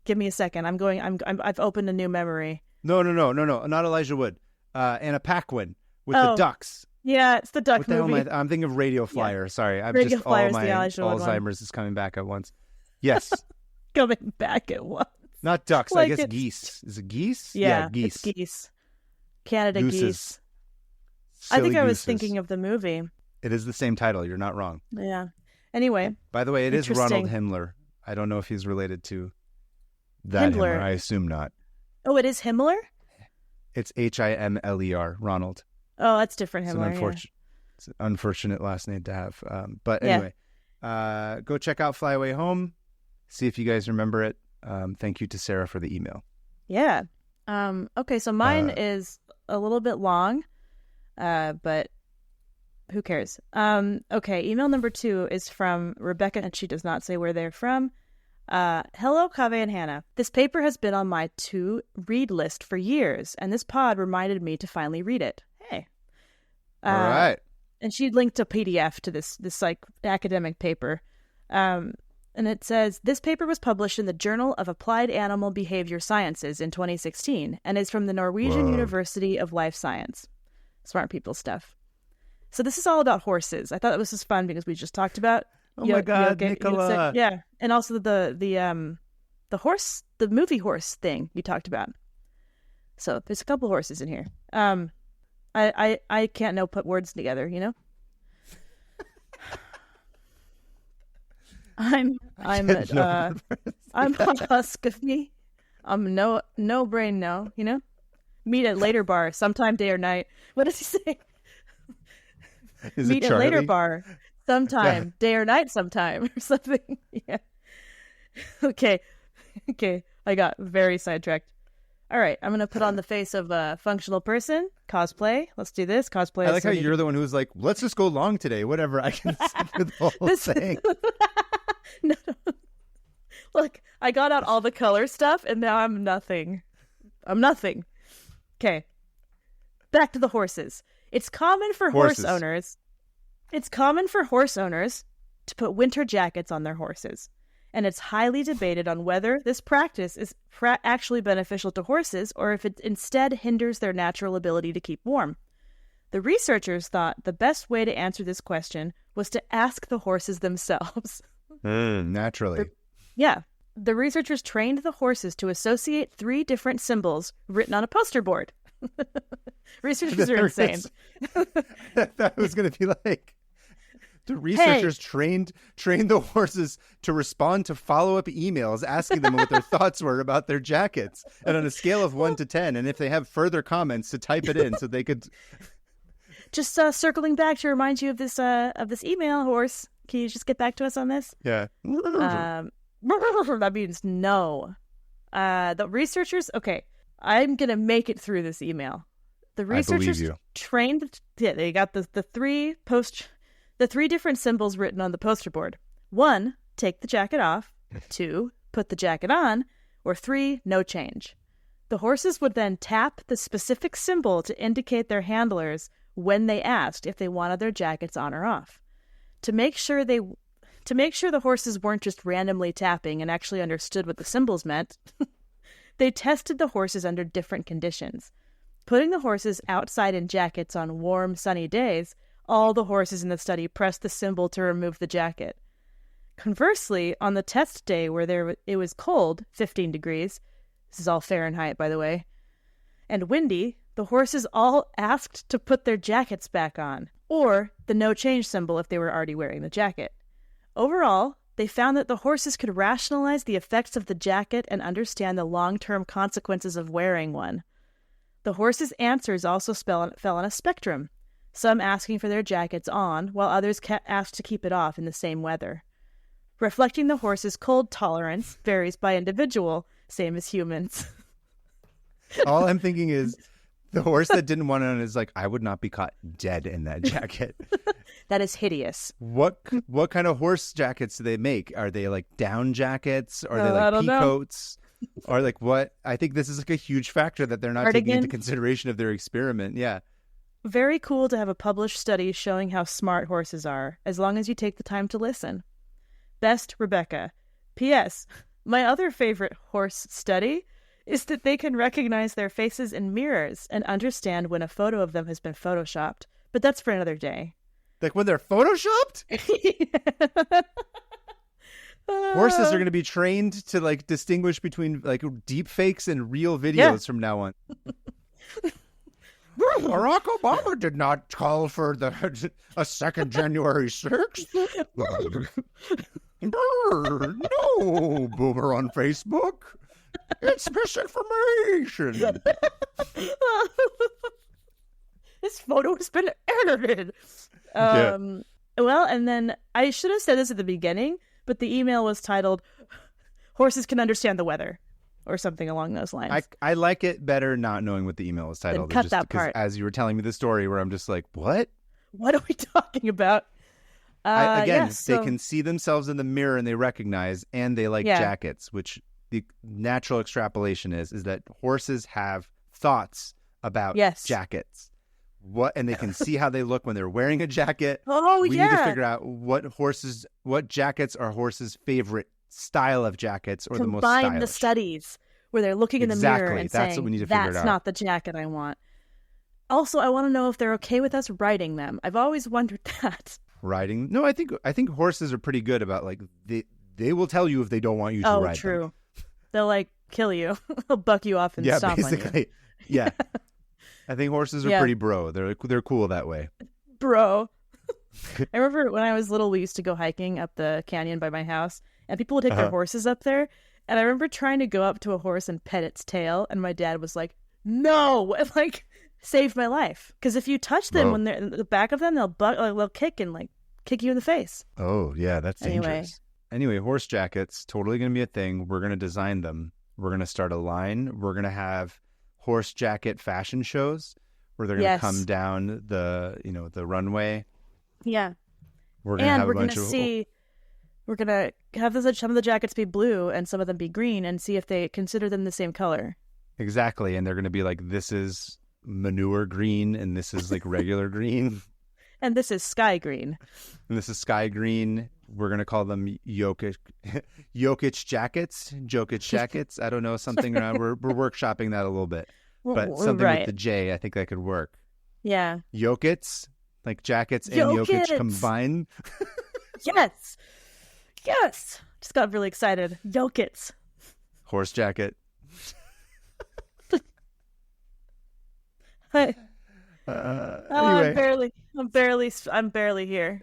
Give me a second. I've opened a new memory. No, not Elijah Wood. Anna Paquin with Oh. the ducks. Yeah, it's the duck What the hell movie. am I'm thinking of Radio Flyer. Sorry, I'm Radio just Flyer's all the my Ali Shalod one. Alzheimer's is coming back at once. Yes, Coming back at once. not ducks. Like I guess it's- geese. Is it geese? Yeah, geese. it's geese. Canada Gooses. geese. I think Silly I was gooses. thinking of the movie. It is the same title. You're not wrong. Yeah. Anyway, By the way, it is Ronald Interesting. Himmler. I don't know if he's related to that Himmler. Himmler. I assume not. oh, it is Himmler? It's Himler, Ronald. Oh, that's different It's Himmler. it's an unfortunate last name to have. But Yeah. anyway, go check out Fly Away Home. See if you guys remember it. Thank you to Sarah for the email. Yeah. Okay, so mine is a little bit long, but who cares? Okay, email number 2 is from Rebecca, and she does not say where they're from. Hello, Kaveh and Hannah. This paper has been on my to-read list for years, and this pod reminded me to finally read it. Hey. All right. And she linked a PDF to this like academic paper. And it says, this paper was published in the Journal of Applied Animal Behavior Sciences in 2016 and is from the Norwegian University of Life Science. Smart people stuff. So this is all about horses. I thought this was fun because we just talked about Oh my God, Nicola. yeah, and also the horse, the movie horse thing you talked about. So there's a couple horses in here. I can't put words together, you know. I'm a husk of me. I'm no brain no, you know. Meet at later bar sometime day or night. What does he say? Is Meet it at Charlie? later bar sometime day or night sometime or something. Yeah. Okay. I got very sidetracked. All right, I'm gonna put on the face of a functional person. Cosplay. Let's do this. Cosplay. I like how you're the one who's like, let's just go long today. Whatever. I can sit through the whole thing. No. Look, I got out all the color stuff, and now I'm nothing. Okay. Back to the horses. It's common for horse owners to put winter jackets on their horses, and it's highly debated on whether this practice is actually beneficial to horses or if it instead hinders their natural ability to keep warm. The researchers thought the best way to answer this question was to ask the horses themselves. Naturally. Yeah. The researchers trained the horses to associate 3 different symbols written on a poster board. Researchers are insane. That was going to be like, the researchers trained the horses to respond to follow-up emails asking them what their thoughts were about their jackets, and on a scale of 1 to 10, and if they have further comments, to type it in so they could. Just circling back to remind you of this email, horse. Can you just get back to us on this? Yeah. That means no. The researchers. Okay, I'm gonna make it through this email. The researchers trained. Yeah, they got the 3 different symbols written on the poster board. 1, take the jacket off. 2, put the jacket on. Or 3, no change. The horses would then tap the specific symbol to indicate their handlers when they asked if they wanted their jackets on or off. To make sure the horses weren't just randomly tapping and actually understood what the symbols meant, they tested the horses under different conditions. Putting the horses outside in jackets on warm, sunny days, all the horses in the study pressed the symbol to remove the jacket. Conversely, on the test day where it was cold, 15 degrees, this is all Fahrenheit, by the way, and windy, the horses all asked to put their jackets back on, or the no change symbol if they were already wearing the jacket. Overall, they found that the horses could rationalize the effects of the jacket and understand the long-term consequences of wearing one. The horses' answers also fell on a spectrum, some asking for their jackets on, while others asked to keep it off in the same weather. Reflecting the horses' cold tolerance varies by individual, same as humans. All I'm thinking is, the horse that didn't want it on is like, I would not be caught dead in that jacket. That is hideous. What kind of horse jackets do they make? Are they like down jackets? Are they like pea coats? Or like what? I think this is like a huge factor that they're not taking into consideration of their experiment. Yeah. Very cool to have a published study showing how smart horses are, as long as you take the time to listen. Best, Rebecca. P.S. My other favorite horse study is that they can recognize their faces in mirrors and understand when a photo of them has been photoshopped. but that's for another day. Like when they're photoshopped? Horses are going to be trained to like distinguish between like deep fakes and real videos from now on. Barack Obama did not call for a second January 6th. No, boomer on Facebook. It's misinformation. This photo has been edited. Well, and then I should have said this at the beginning, but the email was titled "Horses Can Understand the Weather," or something along those lines. I like it better not knowing what the email was titled. Then cut that part. As you were telling me the story, where I'm just like, what? What are we talking about? They can see themselves in the mirror and they recognize, and they like jackets, which the natural extrapolation is that horses have thoughts about jackets. And they can see how they look when they're wearing a jacket. We need to figure out what jackets are horses' favorite style of jackets, or the most stylish. Combine the studies where they're looking in the mirror and that's saying, what we need to figure it out. That's not the jacket I want. Also, I want to know if they're okay with us riding them. I've always wondered that. Riding? No, I think horses are pretty good about like they will tell you if they don't want you to ride them. True. They'll like kill you. They'll buck you off and stomp on you. Yeah. I think horses are pretty bro. They're cool that way. Bro. I remember when I was little, we used to go hiking up the canyon by my house, and people would take their horses up there. And I remember trying to go up to a horse and pet its tail, and my dad was like, "No!" And like saved my life, because if you touch them when they're in the back of them, they'll kick and like kick you in the face. Oh yeah, that's dangerous. Anyway, horse jackets totally going to be a thing. We're going to design them. We're going to start a line. We're going to have horse jacket fashion shows where they're going to come down the runway. Yeah. We're going to have a bunch of we're going to have some of the jackets be blue and some of them be green, and see if they consider them the same color. Exactly. And they're going to be like, this is manure green and this is like regular green. And this is sky green. And this is sky green. We're going to call them Jokic jackets. I don't know, something around. We're workshopping that a little bit. But something with the J, I think that could work. Yeah. Jokits, like jackets and Jokic combined. Yes. Yes. Just got really excited. Jokits. Horse jacket. Anyway. Anyway. I'm barely here.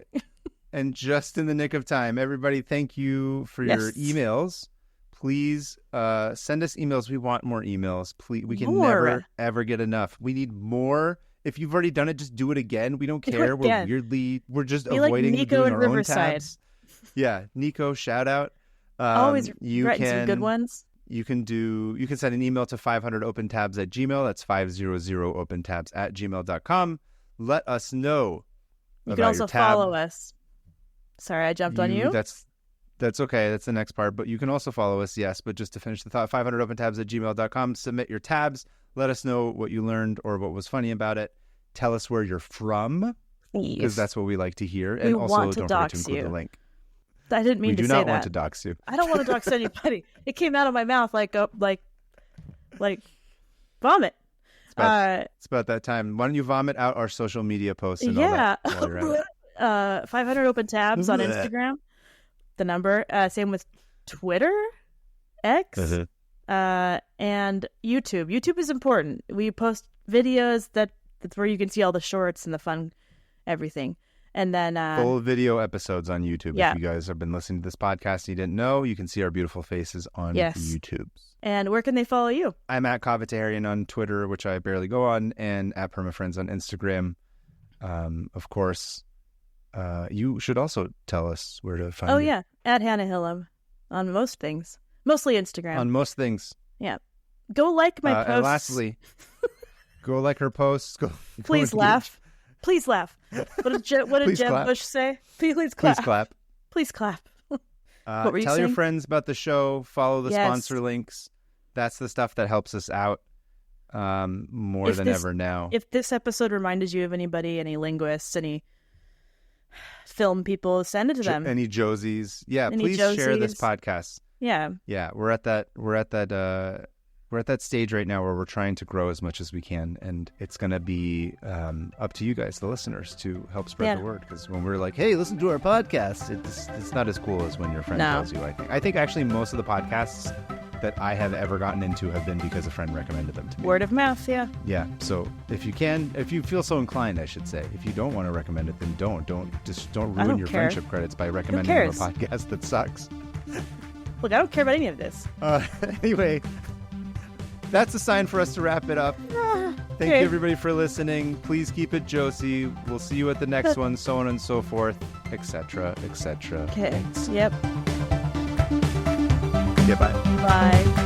And just in the nick of time, everybody, thank you for your emails. Please send us emails. We want more emails. Please, we can never, ever get enough. We need more. If you've already done it, just do it again. We don't care. We're just avoiding like Nico doing and our Riverside. own tabs. Yeah, Nico, shout out. Always writing some good ones. You can send an email to 500opentabs@gmail.com. That's 500opentabs@gmail.com. Let us know. You can also follow us. Sorry, I jumped on you. That's okay. That's the next part. But you can also follow us, yes. But just to finish the thought, 500opentabs@gmail.com. Submit your tabs. Let us know what you learned or what was funny about it. Tell us where you're from, because that's what we like to hear. And we also, want to don't dox forget to include you. the link. I didn't mean to say that. We do not want to dox you. I don't want to dox anybody. It came out of my mouth like vomit. It's about that time. Why don't you vomit out our social media posts and all that while you're at it? 500 open tabs on Instagram. The number. Same with Twitter, X, and YouTube. YouTube is important. We post videos that's where you can see all the shorts and the fun everything. And then full video episodes on YouTube. If you guys have been listening to this podcast and you didn't know, you can see our beautiful faces on YouTube. And where can they follow you? I'm at Covetarian on Twitter, which I barely go on, and at PermaFriends on Instagram. Of course, you should also tell us where to find you. Oh, yeah. At Hannah Hillam on most things. Mostly Instagram. On most things. Yeah. Go like my posts. And lastly, go like her posts. Please laugh. Please laugh. What did Jeb Bush say? Please clap. Please clap. Please clap. What were you tell saying? your friends about the show. Follow the sponsor links. That's the stuff that helps us out more than ever now. If this episode reminded you of anybody, any linguists, any film people, send it to them. Any Josies. Yeah, please share this podcast. Yeah. Yeah, we're at that we're at that stage right now where we're trying to grow as much as we can, and it's going to be up to you guys, the listeners, to help spread the word. Because when we're like, hey, listen to our podcast, it's not as cool as when your friend tells you. I think actually most of the podcasts that I have ever gotten into have been because a friend recommended them to me. Word of mouth, yeah. Yeah. So if you feel so inclined, I should say, if you don't want to recommend it, then don't ruin your friendship credits by recommending them a podcast that sucks. Look, I don't care about any of this. Anyway, that's a sign for us to wrap it up. Thank you, everybody, for listening. Please keep it Josie. We'll see you at the next one, so on and so forth, etc., etc. Okay. Thanks. Yep. Goodbye. Bye.